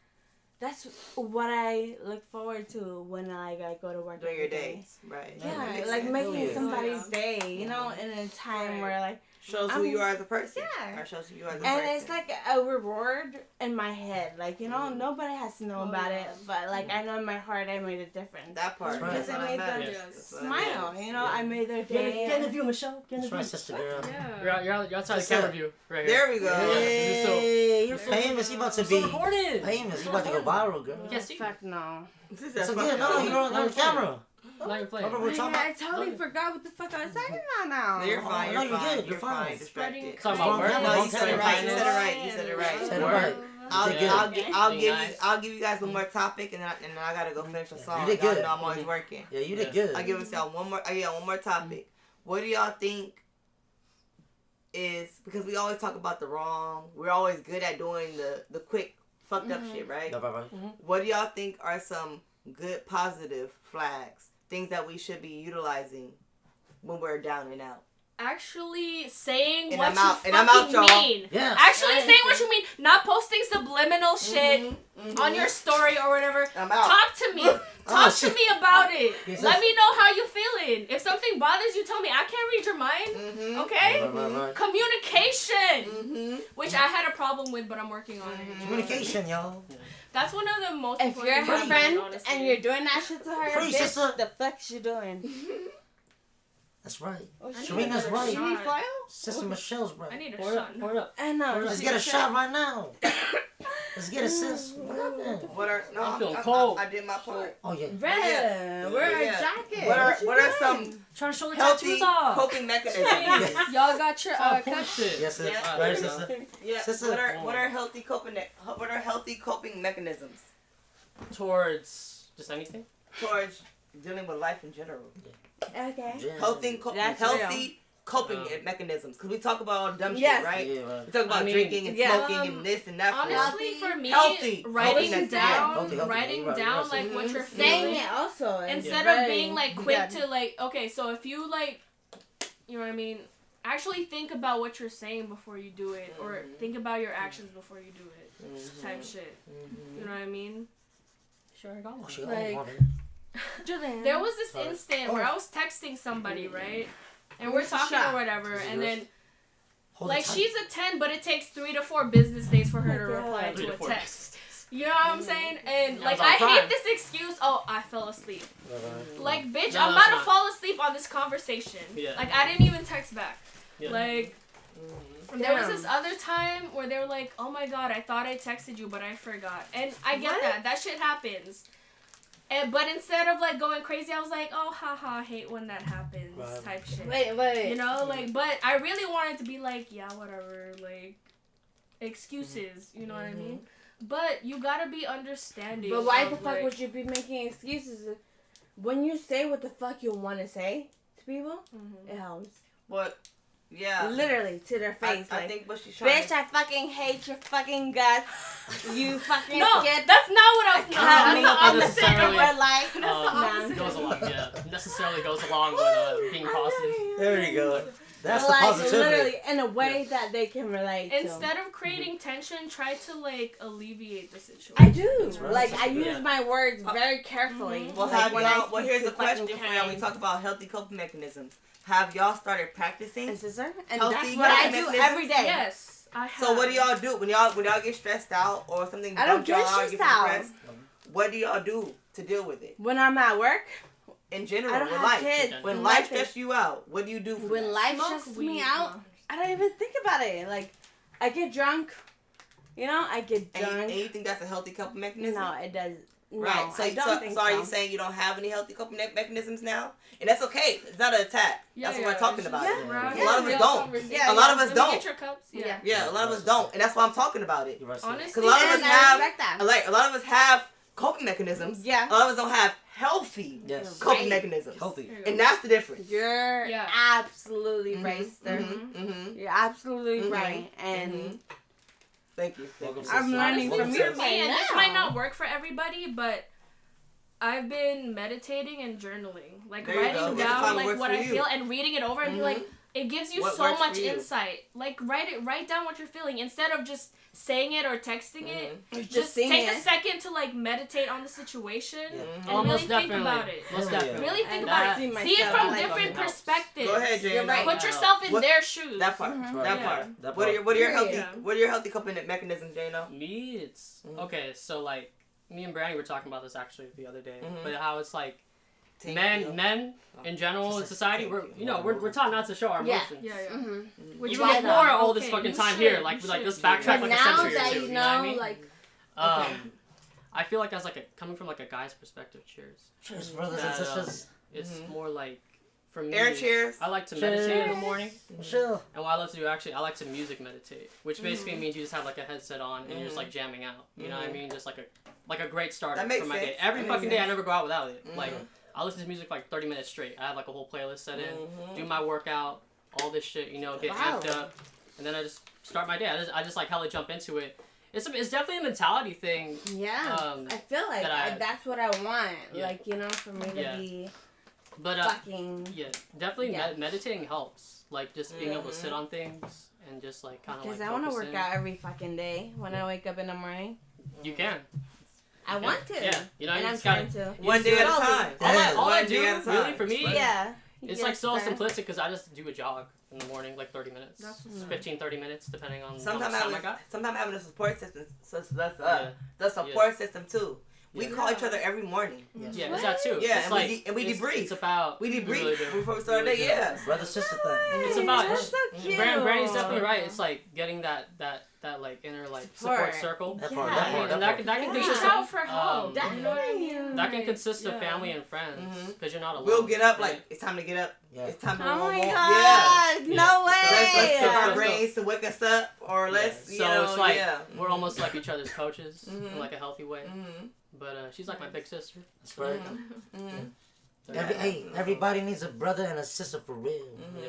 that's what I look forward to when I go to work During every your day. days. Right. Yeah, That makes like sense. making yeah. somebody's Yeah. day, you know, in a time Right. where like, Shows who you are as a person. Yeah. Or shows who you are as a and person. it's like a reward in my head, like, you know, Mm. nobody has to know Oh, about yeah. it, but like I know in my heart I made a difference. that part. That's right. That's Because what I made matters. them That's what Smile, matters. you know, Yeah. I made their Get day. in the view, Michelle. Get in the That's right, view. sister girl. Yeah. You're outside What's the camera up? view right here. There we go. Hey, you're famous. You about to be recorded. famous. You about to go viral, girl. You can't see. Fuck no. This is It's that okay. fucking- No, you're on camera. Now you're playing. Remember we're talking I about. totally forgot what the fuck I was talking about now. No, you're fine. no, You're you're fine. good, You're you're fine. fine. Distracted. Talking about work. No, No, you you said said it it right. You right. said it right. You said it right. Said it Work. right. I'll, You did I'll, good. gi- I'll Being give nice. you I'll give you guys one more topic and then I gotta go finish the song. You did Y'all good. know I'm always working. Yeah, you did Yeah. good. I'll give y'all one more topic. What do y'all think is, because we always talk about the wrong, we're always good at doing the quick fucked up shit, right? No, right. What do y'all think are some good positive flags, things that we should be utilizing when we're down and out? Actually saying And what I'm out- you and I'm out, fucking y'all. mean. Yes. Actually saying what you mean. Not posting subliminal shit on your story or whatever. I'm out. Talk to me. Talk to shit. me about it. Yes, Let yes. me know how you feeling. If something bothers you, tell me. I can't read your mind. Mm-hmm. Okay? Right. Communication. Mm-hmm. Which I had a problem with, but I'm working on it. Communication, y'all. That's one of the most If you're important her things, friend honestly. and you're doing that shit to her, Free, bitch, sister. the fuck's you doing? That's right. Oh, I need Serena's another right. She need shot. file? Sister Michelle's right. I need a Pour it shot. up. Pour it up. I know. Let's she get a should. shot right now. Let's get it, sis. What happened? What are no? I'm feeling I- cold. I did my part. Oh yeah. Red, Yeah. wear a Yeah. jacket. What are you what are doing? some Trying to show the healthy tattoos off. coping mechanisms? Y'all got your Stop cut? bullshit. Yes, sis. Yeah. Right, sister. Yeah. Sister. What are healthy coping mechanisms Towards just anything. towards dealing with life in general? Okay. Yeah. Healthy That's healthy coping mechanisms. Because we talk about all dumb Yes. shit, right? Yeah, right. We talk about I mean, drinking and yeah. smoking and this and that. Honestly, for me, Healthy. writing Healthy. down, Healthy. writing Right, down right. like what you're Saying feeling, it also. is instead very of being like quick good. to like, okay, so if you like, you know what I mean, actually think about what you're saying before you do it, or think about your actions before you do it, type shit. You know what I mean? Sure, I got one. She Like- got one. Julian. There was this Sorry. instant where I was texting somebody, right? And we're Where's the talking shot? or whatever, Is it and yours? then Hold Like it tight. she's a 10, but it takes 3 to 4 business days for her to God. reply 3 to to a 4 text. You know what I'm saying? And Yeah, like I was I on Prime. hate this excuse. Oh, I fell asleep. Right. Like bitch, No, I'm that's about to not. fall asleep on this conversation. Yeah. Like I didn't even text back. Yeah. Like there was this other time where they were like, "Oh my god, I thought I texted you, but I forgot." And I get What? that. That shit happens. And but instead of like going crazy, I was like, "Oh, haha, hate when that happens," Right. type shit. Wait. You know, like, but I really wanted to be like, yeah, whatever, like, excuses. You know what I mean? But you gotta be understanding. But why of, the fuck like, would you be making excuses when you say what the fuck you want to say to people? Mhm. It helps. But yeah, Literally to their face, I like, think what she's trying. bitch, I fucking hate your fucking guts. You fucking No, get that's not what I was. No, cut that's me the in the opposite. center of Necessarily. my life. That's the opposite. Goes along, yeah. Necessarily goes along with being positive. There you go. That's the like, positivity. literally in a way that they can relate to. Instead of creating tension, try to like alleviate the situation. I do. right. Like, I use Yeah. my words very carefully. Well, like, have when I y'all? Well, speak here's to the question fucking for y'all. We Karens. talk about healthy coping mechanisms. Have y'all started practicing? And sister, and Healthy that's what I coping do mechanisms? every day. Yes, I have. So what do y'all do when y'all get stressed out or something? I don't bumps y'all get out, stressed get out. depressed? What do y'all do to deal with it? When I'm at work, In general, I don't with have life. kids. When Nothing. life stresses you out, what do you do for When that? life Smoke stresses weed. me out, I don't even think about it. Like, I get drunk. You know, I get And drunk. you think that's a healthy coping mechanism? No, it does. No, Right. So, I don't think so. are you saying you don't have any healthy coping mechanisms now? And that's okay. It's not an attack. Yeah, That's what yeah, we're talking it's about. just Yeah. round A lot of us real don't. conversation. Yeah, A lot of us Let me don't. Get your cups. Yeah. Yeah, a lot of us don't, and that's why I'm talking about it. You're right, Honestly, Because a lot of us And I have, respect that. like, a lot of us have coping mechanisms. Yeah. A lot of us don't have healthy Yes. coping Right. mechanisms. Healthy. There you go. And that's the difference. You're Yeah. absolutely right, sister. Mm-hmm. You're absolutely Mhm. right. And Thank you. Welcome, you. sister. I'm learning Honestly, from for you me, right and this now. might not work for everybody, but I've been meditating and journaling, like There you go. writing That's down what like works what for I you. feel and reading it over and be like, it gives you What so works for much you? insight. Like write down what you're feeling instead of just saying it or texting it. just Just seeing take a it. second to like meditate on the situation Yeah. and Oh, really most think definitely. about it. Most Hell yeah. definitely. Really think And about that- it. see See it myself from like different helps. perspectives. Go ahead, You're JNO. right. Put yourself in What- their shoes. That part. Mhm. That Yeah. part. That What are part. your Period. healthy? What are your healthy coping mechanisms, JNO? Me, it's Mhm. okay. So like, me and Brandi were talking about this actually the other day, Mhm. but how it's like Thank men you. in general in Just society, thank we're you. we're taught not to show our Yeah. emotions. Yeah, yeah. Mm-hmm. Which Even why before not? all this Okay, fucking you time should, here, like you let's should. backtrack But like a now century or that two. you You know what I know, mean? like, I feel like as like a coming from like a guy's perspective. Cheers. Cheers, brothers and That, sisters. It's Mhm. more like for me. Air cheers. I like to meditate in the Cheers. morning, Chill. and what I love to do actually, I like to music meditate, which basically means you just have like a headset on and you're just like jamming out. You know what I mean? Just like a great starter That makes for my day. sense. Every That makes fucking day, I sense. never go out without it. Mhm. Like I listen to music for like 30 minutes straight. I have like a whole playlist set in, Mhm. do my workout, all this shit, you know, get Wow. amped up, and then I just start my day. I just like hella jump into it. It's definitely a mentality thing. yeah. I feel like that that's what I want. Yeah. Like, you know, for me to Yeah. be But fucking. yeah, definitely Yeah. meditating helps. Like just being able to Mhm. sit on things and just like kind of like Because I want to focus work in. out every fucking day when I wake up in the morning. You can. I want to. Yeah, you know, and you I'm just gotta- trying to. One day at a slowly. time. All I One do, day at a time. really, for me, Yeah. it's Yes, like so sir. simplistic because I just do a jog in the morning, like 30 minutes. That's It's 15, 30 minutes, depending on how much Sometimes time I got. having a support system, Yeah. the support system too. We Yeah. call each other every morning. Yeah, it's that too. Yeah, it's and like, we it's- debrief. It's about We really debrief do. before we start the Really day. do. Yeah. Brother sister thing. It's about- That's so cute. Brandy's definitely right. It's like getting that like inner like support Support. circle. That Yeah. part, I that mean, part, and that that part. can Yeah. Reach consist out of for help. That- You know what I mean? that can Like, consist of yeah. family and friends Mhm. because you're not alone. We'll get up right? like it's time to get up. Yeah. It's time to Oh my yeah. god! Yeah. No Let's way! cook our Yeah. brains to wake us up, or let's Yeah. So you know it's like yeah. we're almost like each other's coaches Mhm. in like a healthy way. Mhm. But she's like my big sister. That's right. Mhm. Hey, everybody needs a brother and a sister for real. Mhm. Yeah.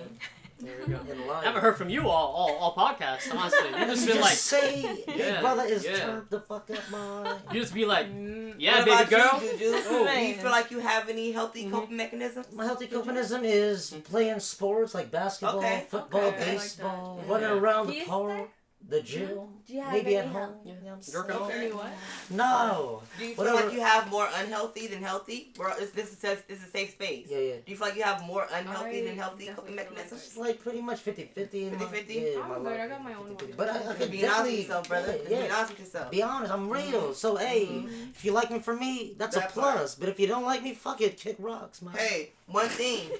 There we go. In life. I haven't heard from you all podcasts, honestly. You just You been just like, say, hey, Yeah, brother is yeah. turned the fuck up, man. you just be like, Mm, yeah, What baby about girl. You, Juju? Oh. Do you feel like you have any healthy Mhm. coping mechanisms? My healthy copenism is playing sports like basketball, Okay. football, Okay. I like baseball, that. running Yeah. around Do the you park. The gym? Do you have Maybe any at home? health? You know what I'm Jerk saying? off. Any what? No. Do you feel Whatever. like you have more unhealthy than healthy? This is a safe space. Yeah, yeah. Do you feel like you have more unhealthy than healthy definitely coping feel like mechanisms? It's like pretty much 50-50 in my 50-50? Yeah, I'm my good. life. I got my own 50-50. one. But I could Be honest with definitely... yourself, brother. Just be Yeah. honest with yourself. Be honest, I'm real. So, hey, if you like me for me, that's a That part. plus. But if you don't like me, fuck it. Kick rocks, man. Hey, one thing.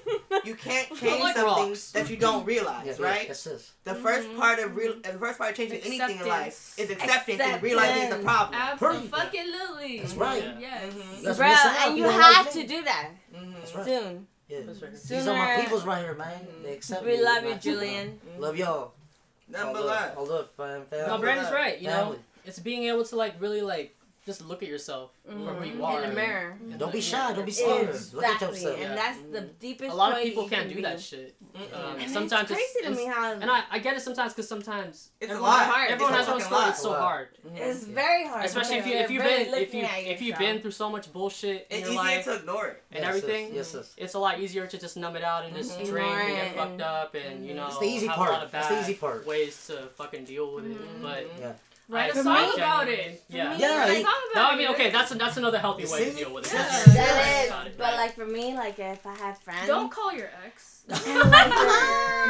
You can't Don't change like something rocks. that you don't realize, Yeah, right? That's this. The first part of changing anything in life Acceptance. is acceptance and realizing it's a problem. Absolutely. That's right. Yeah. Yes. You guys Bro, missing out if and you don't have like to me. do that That's right. soon. Yeah. That's right. These are my Sooner- peoples right here, man. They accept me. We love you, man. Julian. Love y'all. Number All one. love. All love, fam. No, Brandon's right. You know, Family. it's being able to like really like just look at yourself for who you are. In the mirror. And don't be shy. Don't be scared. Look at Exactly, yourself. and that's the deepest. A lot of way people you can't can do be. that shit. And Sometimes it's crazy to me how and I get it sometimes because sometimes It's a everyone, lot. hard. everyone It's has a their own fucking story. lot. It's so hard, it's very hard. especially if because you've you're really been looking at if you've yourself. been through so much bullshit in It's your easier life to ignore it. and Yes, everything. Yes, yes. It's a lot easier to just numb it out and just drink and get Ignore it. fucked up and you know It's the easy have part. a lot of That's bad the easy part. ways to fucking deal with it. But Yeah. Write a I song about genuinely- it. Yeah. Yeah. Write a you- song No, about I mean, it. okay, that's another healthy way to See? deal with it. Yeah. That's- That that's is, about it, but right? like for me, like if I have friends, Don't call your ex. like,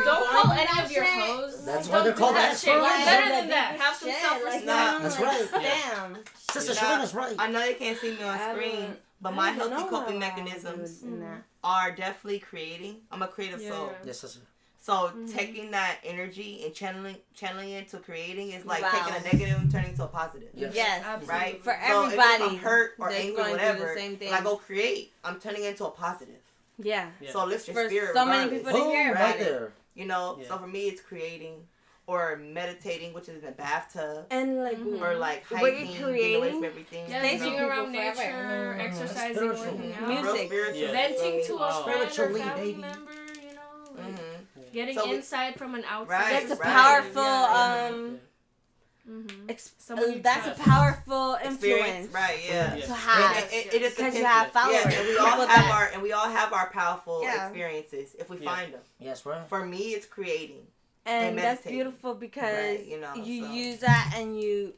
Don't call going any through of your that shit. hoes. That's Don't why they're do called that ex shit. We're friends. better than that. Have some Shit, self-respect. Nah. That's right. Damn. Sister Nah. Sharina's right. I know they can't see me on I screen, wouldn't- but I my don't even healthy know coping how I mechanisms do that. are definitely creating. I'm a creative Yeah, soul. yeah. Yes, yes. So taking that energy and channeling it to creating is like Wow. taking a negative and turning it to a positive. Yes. Yes. Absolutely. Right? For So everybody if I'm hurt or that's angry or going through the whatever, same thing. and I go create, I'm turning it into a positive. Yeah. Yeah. So lift your For spirit so many regardless. people to hear Boom, about right it. there. You know, Yeah. so for me it's creating or meditating, which is in a bathtub, And like or like What hiking, you're getting away creating, from everything. Yeah, Stays you with being know? people around forever. nature, Mhm. exercising, Spiritual. working out. Music. Real spiritual. Yeah. Venting to a Oh. friend or Spiritually, family baby. member, you know, like Mhm. getting So we- insight from an outside. Right, that's a right. powerful Someone you that's a trust. powerful Experience, influence right? Yeah. Yeah. to have. It is Because the you have followers. Yeah, and we all people have that- our powerful Yeah. experiences if we Yeah. find them. Yes, right. For me, it's creating. and that's meditating. beautiful because Right, you know, you so. use that and you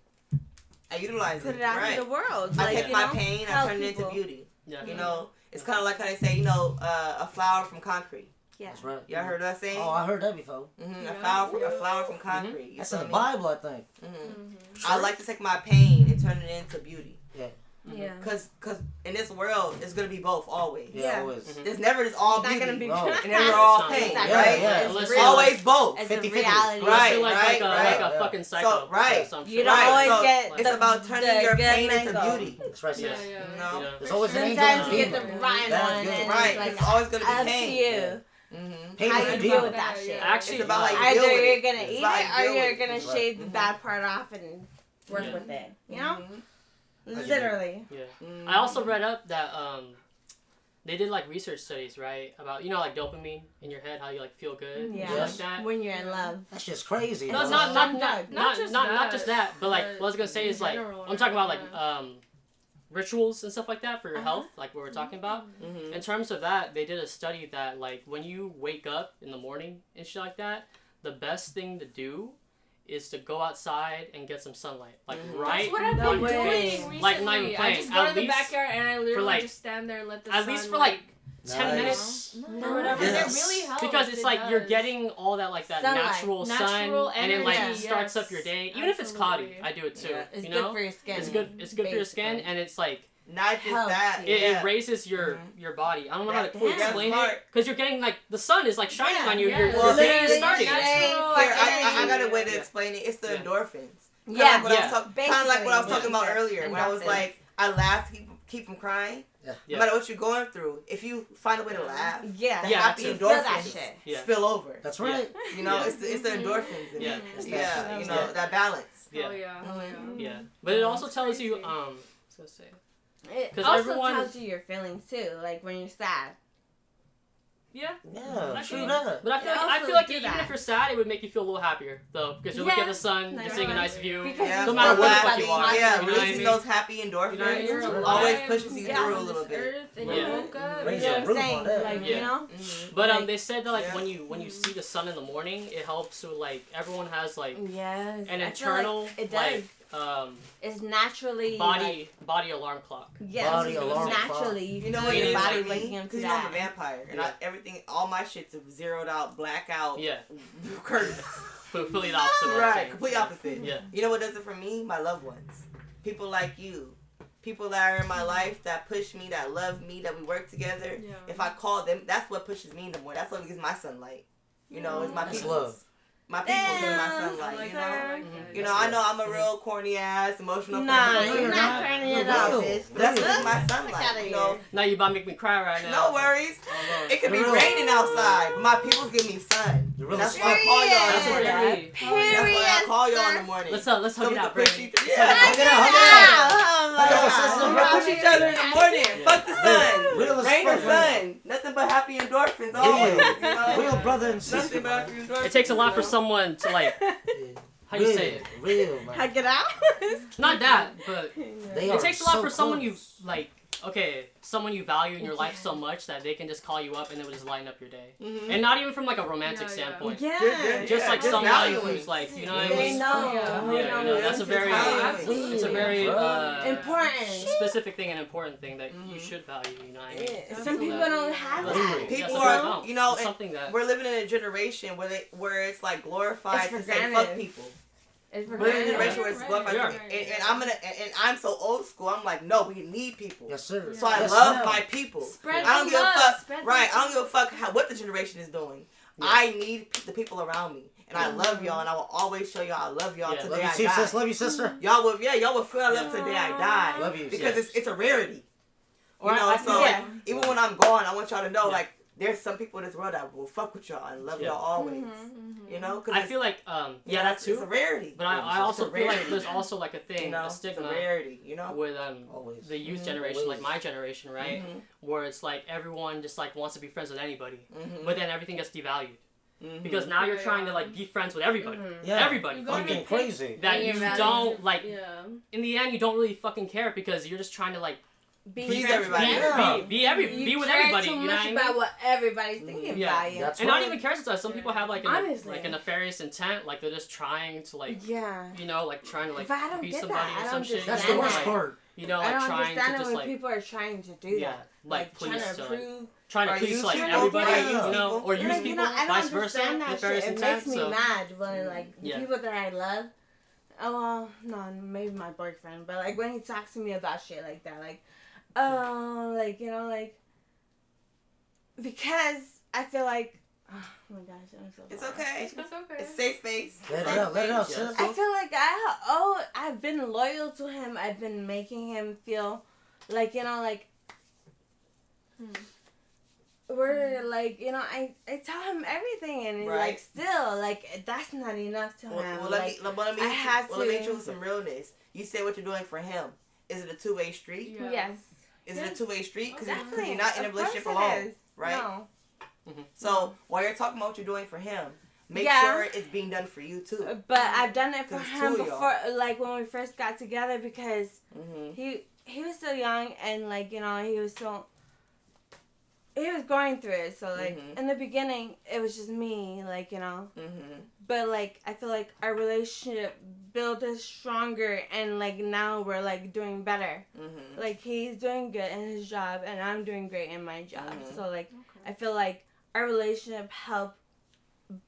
I utilize put it. it out right. to the world. I Like, take you my know, pain, I help turn it into people. beauty. Yeah. You know, it's kind of like how they say, you know, a flower from concrete. Yeah. That's right. Y'all heard that saying? Oh, I heard that before. Mm-hmm. Yeah. A flower from concrete. You That's feel in the me? Bible, I think. Mm-hmm. I like to take my pain and turn it into beauty. Yeah. Cause in this world, it's gonna be both always. Yeah, Yeah. always. There's never just all It's not beauty. gonna be No. And then we're all It's not. pain, Exactly. right? Yeah, yeah. Unless It's you're Always both. It's 50-50. a reality. Unless Right, you're like a right. fucking psycho. So, right. or some You shit. don't Right, always so get it's the, about turning the your good pain mango. into beauty. That's right, Yeah. sis. You know? Yeah. There's always an angel Sometimes and you a get the demon. rotten That's one, good. and Right, it's like it's always gonna be up to pain. you. Mm-hmm. Pain How is you a deal demon. with that shit. Actually, It's about how you deal Either with you're it. gonna It's eat about how it you or deal you're with gonna That's right. shave the bad part off and work Yeah. with it. You know, Mhm. literally. Yeah. Mhm. I also read up that they did like research studies, right, about like dopamine in your head, how you like feel good, and Yeah. shit like that. When you're in love. That's just crazy. No, bro. not just that, but like what I was gonna say in is like general, I'm talking about like yeah. rituals and stuff like that for your health, like what we're talking about. Mhm. In terms of that, they did a study that like when you wake up in the morning and shit like that, the best thing to do is to go outside and get some sunlight, like right. That's what I've No been way. doing recently. Like, not even I playing. just go At to the least backyard and I literally like- just stand there and let the At sun least for like 10 Nice. minutes. or whatever. Yes. It really helps. Because it's It like you're does. getting all that like that Sunlight. natural sun, Natural and it like energy, starts yes. up your day. Even if it's cloudy, Absolutely. I do it too. Yeah. It's you good know, for your skin. it's good. It's good for your skin, basically. and it's like Not just Helps that. you. it raises your body. I don't know how to fully Yeah. explain Smart. it because you're getting like the sun is like shining Yeah. on you. Yeah. Your Well, day is literally, starting. natural, Here, like, I got a energy. way to Yeah. explain it. It's the Yeah. endorphins. Yeah. Kind of like Yeah. what I was talking about Basically, earlier when I was endorphins. like, I laugh, keep from crying. Yeah. Yeah. No matter what you're going thugh, if you find a way to laugh, Yeah. the Yeah, happy you feel that endorphins shit. Yeah. spill over. That's right. You know, Yeah. it's the endorphins. In Yeah. it. It's Yeah, that- you know, Yeah. that balance. Yeah. Oh yeah. Oh yeah. Yeah, but it also It's tells you crazy. I was gonna say It 'Cause also everyone- tells you your feelings too, like when you're sad. Yeah. Yeah, true that. But I feel like even if you're sad, it would make you feel a little happier though, because you're looking at the sun, you're seeing a nice view. No matter what the fuck you are. Yeah, releasing those happy endorphins always pushes you through a little bit. And you woke up. You know what I'm saying? Like, you know? But they said that like when you see the sun in the morning, it helps with like everyone has like yes, an internal like it's naturally body alarm clock. Yes, body alarm naturally. You know what your body waking up to because you know I'm a vampire and everything, all my shit's zeroed out, blackout. Yeah. Curtains. Completely opposite. Right, complete opposite. Yeah. You know what does it for me? My loved ones, people like you. People that are in my life that push me, that love me, that we work together. Yeah. If I call them, that's what pushes me in the morning. That's what gives my sunlight. You know, it's my people. Love. My people give my sunlight, like you know? that. You know, I know I'm a real corny ass, emotional person. Nah, you're not corny at all, bitch. That's just my sunlight, you know? Now you about to make me cry right now. No worries. It could be raining outside, but my peoples give me sun. That's why I call y'all in the morning. That's why I call y'all in the morning. Let's hug it out, Brandi. Yeah, hug it out. Push each other in the morning. Fuck the sun. Rain or sun. Nothing but happy endorphins always. You know? Real brother and sister. Nothing but happy endorphins. It takes a lot for someone to like. How you say it? Real, man. Hug it out? Not that, but They it takes a lot so for someone close. you like. Okay, someone you value in your life so much that they can just call you up and it will just lighten up your day. Mm-hmm. And not even from like a romantic standpoint. Yeah. Just like someone who's like, you know what I mean? They know. Yeah, you know, that's a very, it's a very important, specific thing and important thing that you should value. You know what I mean? Yeah. Some people don't have that. People are, you know, something that we're living in a generation where it's like glorified to say fuck people. We're in a generation where it's glorified, and I'm so old school. I'm like, no, we need people. Yes, sir. So I yes, love my people. Spread I don't give love. a fuck. Spread Right, love. I don't give a fuck what the generation is doing. Yeah. I need the people around me, and I love y'all, and I will always show y'all I love y'all till the day I die. Sis, love you, sister. Y'all will feel I love till the day I die. Love you, because it's a rarity. You Or know, so like, even when I'm gone, I want y'all to know like. There's some people in this world that will fuck with y'all and love y'all always. You know? Cause I feel like, that too. It's a rarity. But I also feel like there's also like a thing, you know, a stigma. It's a rarity, you know? With the youth generation, like my generation, right? Where it's like everyone just like wants to be friends with anybody. But then everything gets devalued. Because now you're trying to like be friends with everybody. Yeah. Everybody. Fucking crazy. That you don't like, in the end, you don't really fucking care because you're just trying to like, please everybody. Be with everybody. Too you know much what I mean? about what everybody's thinking about you. And not even care sometimes. Some people have like a nefarious intent. Like they're just trying to like, you know, like trying to like be somebody or some shit. That's the worst part. You know, like trying to just like people are trying to do that. Like please trying to please like everybody, you know, or use people, vice versa, nefarious It intent. makes me mad when like the people that I love. Oh well, no, maybe my boyfriend, but like when he talks to me about shit like that, like. Oh, like, you know, like, because I feel like, oh my gosh, I'm so It's okay. It's okay. It's safe space. Let it out, sis. I feel like I've been loyal to him. I've been making him feel like, you know, like, we're like, you know, I tell him everything and like still, like, that's not enough to him. Well, like, let me hit you with some realness. You say what you're doing for him. Is it a two-way street? Yeah. Yes. Is it a two-way street? Because Definitely. you're not in a relationship alone, right? No. So while you're talking about what you're doing for him, make sure it's being done for you too. But I've done it for him before, like when we first got together, because he was still young and like, you know, he was going through it. So like in the beginning, it was just me, like, you know. But like I feel like our relationship built us stronger, and like now we're like doing better. Like he's doing good in his job, and I'm doing great in my job. So like I feel like our relationship helped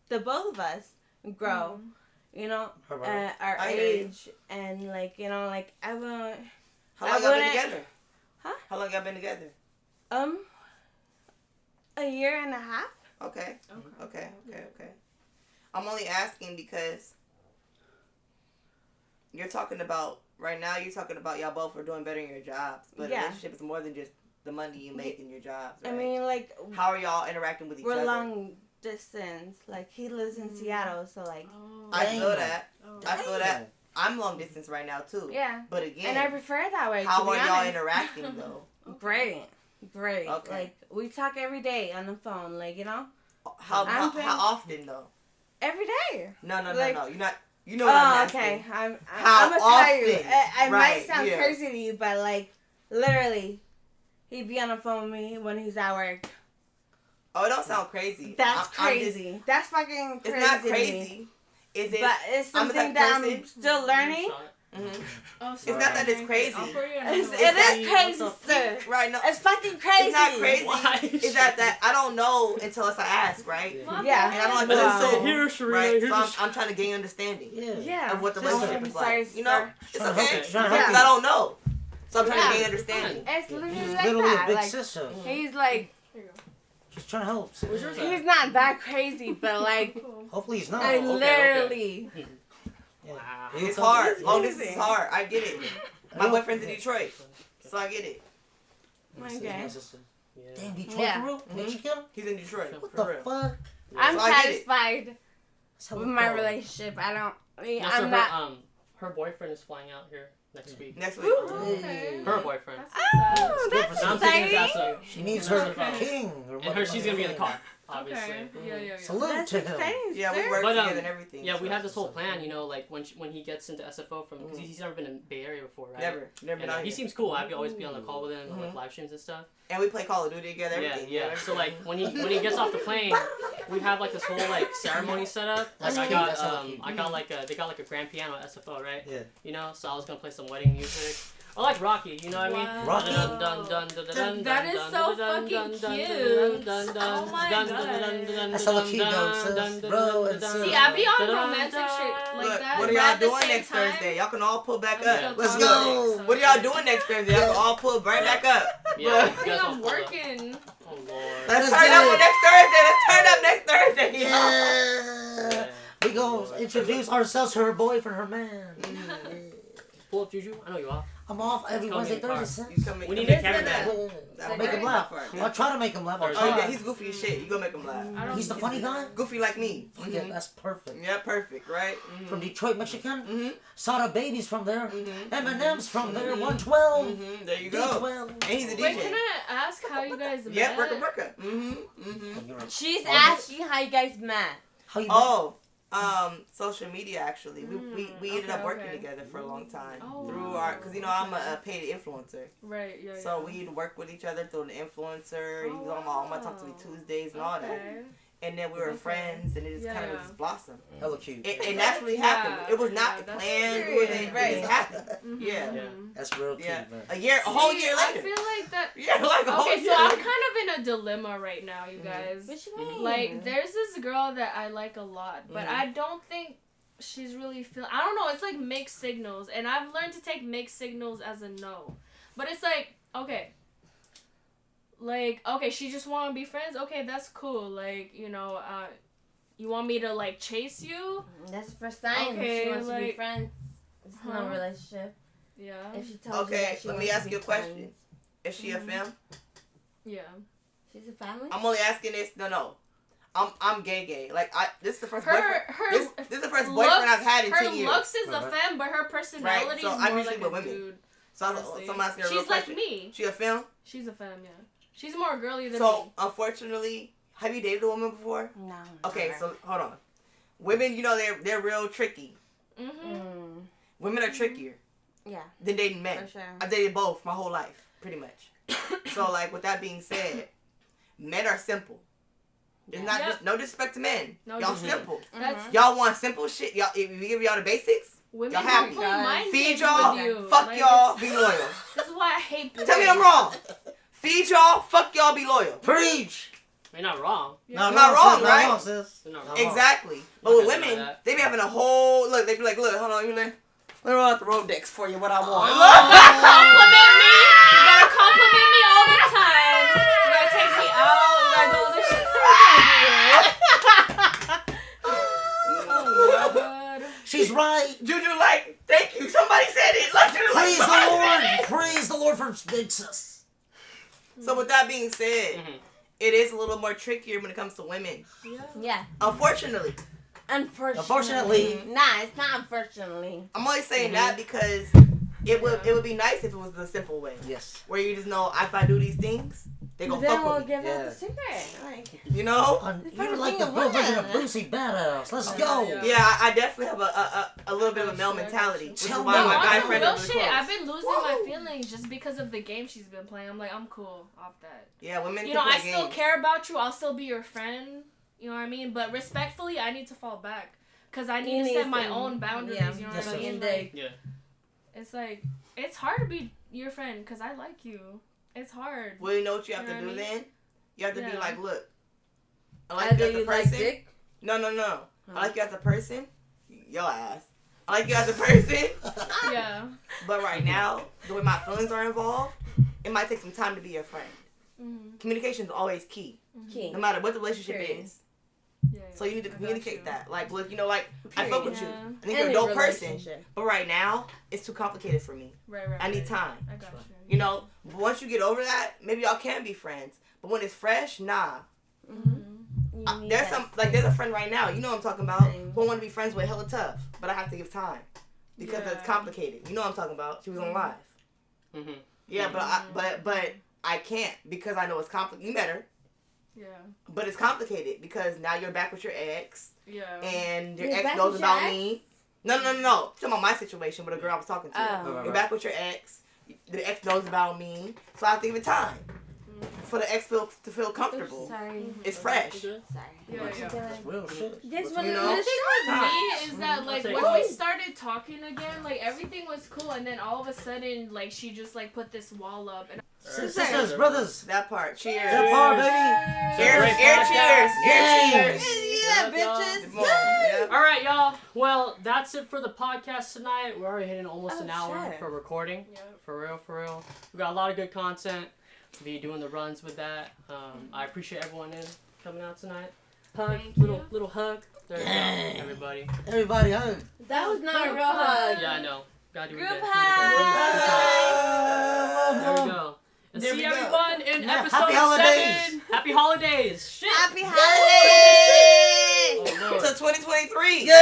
the both of us grow. You know, at our age, and like, you know, like I won't. How long y'all been together? Huh? How long y'all been together? A year and a half. Okay. I'm only asking because you're talking about right now. You're talking about y'all both are doing better in your jobs, but a relationship is more than just the money you make in your jobs. Right? I mean, like, how are y'all interacting with each other? We're long distance. Like he lives in Seattle, so like. I feel that. I feel that. I'm long distance right now too. Yeah. But again. And I prefer it that way. How are y'all interacting though? Great. Great. Okay. Like, we talk every day on the phone, like, you know? How often though? Every day. No. Like- You're not. You know what I'm asking. Okay. How I'm gonna tell you. often? It might Right, sound yeah. crazy to you, but, like, literally, he'd be on the phone with me when he's at work. Oh, it don't sound crazy. That's I'm just- crazy. That's fucking crazy. it's not to me. crazy. Is it? But it's I'm the something type that person- I'm still learning. Mhm. Oh, It's not that it's crazy. It is crazy, sir. Right? No. It's fucking crazy. It's not crazy. Why? It's that I don't know until I ask, right? Yeah. And I don't like But to then say, assume, here, Sharina, right? here's So a I'm trying to gain understanding Yeah. Yeah. of what the Sister. relationship is Sorry, like. You know, sir. it's Trying to help okay. you, trying to Yeah. help Because I don't know. So I'm trying Yeah. to gain understanding. It's literally She's like literally that. a big Like, sister. he's like, She's trying to help. Where's yours at? he's not that crazy, but like, Hopefully he's not. I okay. literally. Yeah. Wow. You It's come- hard. It's Long distance is amazing. hard. I get it. My boyfriend's in Detroit, so I get it. This is Okay. my sister. Yeah. Damn, Detroit Yeah. for real? Mhm. Michigan? He's in Detroit. What For the real. fuck? I'm So I get it. satisfied That's hella with my cold. relationship. I don't. I mean, No, so I'm not. her boyfriend is flying out here next week. Next week. Okay. Her boyfriend. Oh, Good that's for I'm taking his exciting. ass up. She needs Okay. her king. Or And her, she's gonna be in the car, obviously. Okay. Yeah. Salute That's to him. exciting, Yeah, we sir. work But, together and everything. Yeah, we so- have this whole plan, you know, like when he gets into SFO from because he's never been in Bay Area before, right? Never been And, out he here. seems cool. I'd always be on the call with him, on, like Mhm. live streams and stuff. And we play Call of Duty together. Yeah, Everything. yeah. So like when he gets off the plane, we have like this whole like ceremony set up. Like That's I cute, got that's hella cute. I got like they got like a grand piano at SFO, right? Yeah. You know, so I was gonna play some wedding music. I like Rocky, you know what I mean? Wow. Rocky. Dun, dun, dun, dun, dun, That dun, is dun, so dun, fucking dun, dun, cute. dun, dun, dun, Oh my dun, God. dun, dun, dun, That's dun, hella cute, dun, though, sis. dun, dun, Bro dun, and dun, sis. See, I be on dun, dun, romantic dun, shit like Look, that. what are but y'all at the doing same next time, Thursday? Y'all can all pull back I'm up. still Let's talking go. about What are y'all doing next Thursday? Y'all can all pull right back up. Yeah, I you think guys I'm all pull up. working. Oh lord. Let's Let's turn do up it. next Thursday. Let's turn up next Thursday. Yeah. Yeah. We gonna introduce ourselves to her boyfriend, her man. Pull up, JuJu. I know you are. I'm off every Call me Wednesday, in the car. Thursday, You sis. coming? We need come to carry in. that. That'll Make him laugh. Part. I'll try to make him laugh. I'll Oh, Oh, try. yeah, he's goofy as shit. You gonna make him laugh. I don't He's the funny guy? Goofy like me. Yeah, Mhm. that's perfect. Yeah, perfect, right? Mhm. From Detroit, Michigan. Mhm. Saw the babies from there. Mhm. M&M's from there. Mhm. 112. Mhm. There you go. D12. And he's a Wait, DJ. can I ask how you guys met? Yep, Burka. Mhm. Mhm. She's Oh, asking how you guys met. How you Oh, social media actually. We ended up okay, working okay. together for a long time Oh, through wow. our, cause you know I'm a paid influencer, Right, yeah. so we'd work with each other through the influencer. He was on my All My Talk to Me Tuesdays and all that, Okay. and then we were Okay. friends, and it just kind of Yeah. just blossomed. Hella cute. It naturally happened. Yeah, It was not yeah, that's planned. It serious, wasn't. right. It just happened. Mhm. Yeah. Yeah. That's real cute, Yeah. man. A whole See, year later. I feel like that. Yeah, like a whole Okay, year so I'm later. kind of in a dilemma right now, you guys. What you mean? Like, there's this girl that I like a lot, but Mhm. I don't think she's really I don't know, it's like mixed signals, and I've learned to take mixed signals as a no. But it's like, okay, she just want to be friends? Okay, that's cool. Like, you know, you want me to, like, chase you? That's the first sign. Okay, She wants to be like- friends. It's no Huh? relationship. Yeah. If she tells you Okay, that she let wants me to ask be you a question. friends. Is she a femme? Yeah. She's a family. I'm only asking this. No. I'm gay. Like this is the first Her, boyfriend. her This is the first boyfriend I've had in her 10 years. looks is a Uh-huh. femme, but her personality so is I'm more usually like a with women. dude. So honestly. I'm asking her a real She's like question. me. She a femme? She's a femme, yeah. She's more girly than So me. unfortunately, have you dated a woman before? No. Okay, never. so hold on. Women, you know they're real tricky. Mm-hmm. Women are trickier Yeah, than dating men. for sure. I've dated both my whole life, pretty much. So like with that being said, men are simple. It's not Yep. just no disrespect to men. No Y'all disrespect. simple. That's Y'all want simple shit. Y'all if we give y'all the basics, women y'all don't happy. play mind feed games y'all, with you. fuck Like, y'all, it's- be loyal. This is why I hate. Tell me I'm wrong. Feed y'all, fuck y'all, be loyal. Preach. You're not wrong. Yeah. I'm not wrong, sis, right? Not wrong, sis. You're not wrong. Exactly. But Not with gonna deny women, that. they be having a whole look. They be like, look, hold on, let me roll out the Rolodex for you. What I want. You gotta compliment me. You gotta compliment me all the time. You gotta take me out. You gotta do all this shit. Oh my god. She's right. JuJu, like, thank you. Somebody said it. Like, Praise the somebody Lord. said it. Praise the Lord for big sis. So with that being said, Mhm. it is a little more trickier when it comes to women. Yeah. Yeah. Unfortunately, Unfortunately. Unfortunately. Nah, it's not unfortunately. I'm only saying Mm-hmm. that because it would be nice if it was the simple way. Yes. Where you just know if I do these things, they gonna fuck we'll with me. give out the secret. Like, You know? You're like the real version of Brucey Badass. Let's go. Yeah, I definitely have a little bit of a male mentality. Which is Tell why me. my guy On friend real is shit, really close. I've been losing my feelings just because of the game she's been playing. I'm like, I'm cool off that. Yeah, women. You know, can I play still games. care about you. I'll still be your friend. You know what I mean? But respectfully, I need to fall back. Because I need to set my own boundaries. Yeah, You know yes, what I mean? sir. Like, Yeah. it's like, it's hard to be your friend because I like you. It's hard. Well, you know what you have You know to what do I mean? then? You have to be Yeah. like, look, I like either you as a you like person. dick. No. Huh. I like you as a person. Your ass. I like you as a person. Yeah. But right now, the way my feelings are involved, it might take some time to be your friend. Mm-hmm. Communication is always key, King. no matter what the relationship Period. is. Yeah, So you need to I got communicate you. that. Like, look, you know, like I fuck with you. Yeah. I think you're a Any dope person. relationship. But right now, it's too complicated for me. Right. I need time. I got you. You know, but once you get over that, maybe y'all can be friends. But when it's fresh, nah. You need There's that some like there's a friend right now. You know what I'm talking about. Who I want to be friends with, hella tough. But I have to give time because Yeah. it's complicated. You know what I'm talking about. She was on live. Mm-hmm. Yeah, but I can't because I know it's complicated. You met her, Yeah. but it's complicated because now you're back with your ex, Yeah. and your You're ex back knows with your about ex? me. No. I'm talking about my situation with a girl I was talking to. Oh. You're back with your ex. The ex knows about me, so I have to give it time for the ex to feel comfortable. Sorry. It's fresh. Yeah. That's real shit. This You one know? The thing with me is that like Say when what? we started talking again, like everything was cool, and then all of a sudden, like she just like put this wall up, and Sisters, brothers. That part. Cheers. That part, baby. Cheers. Yeah. Yeah, bitches. Come on. Yeah. All right, y'all. Well, that's it for the podcast tonight. We're already hitting almost an hour shit. for recording. Yeah. For real. We got a lot of good content. Be doing the runs with that. I appreciate everyone coming out tonight. Hug, Thank little you. little hug. There you Dang. go, everybody. Everybody hug. That was not a real hug. Yeah, I know. Gotta do it Group again. hug. There we go. And There see we go. everyone in Yeah, episode happy holidays. 7. Happy holidays. Shit. Happy holidays. Oh, Lord. To 2023. Yeah.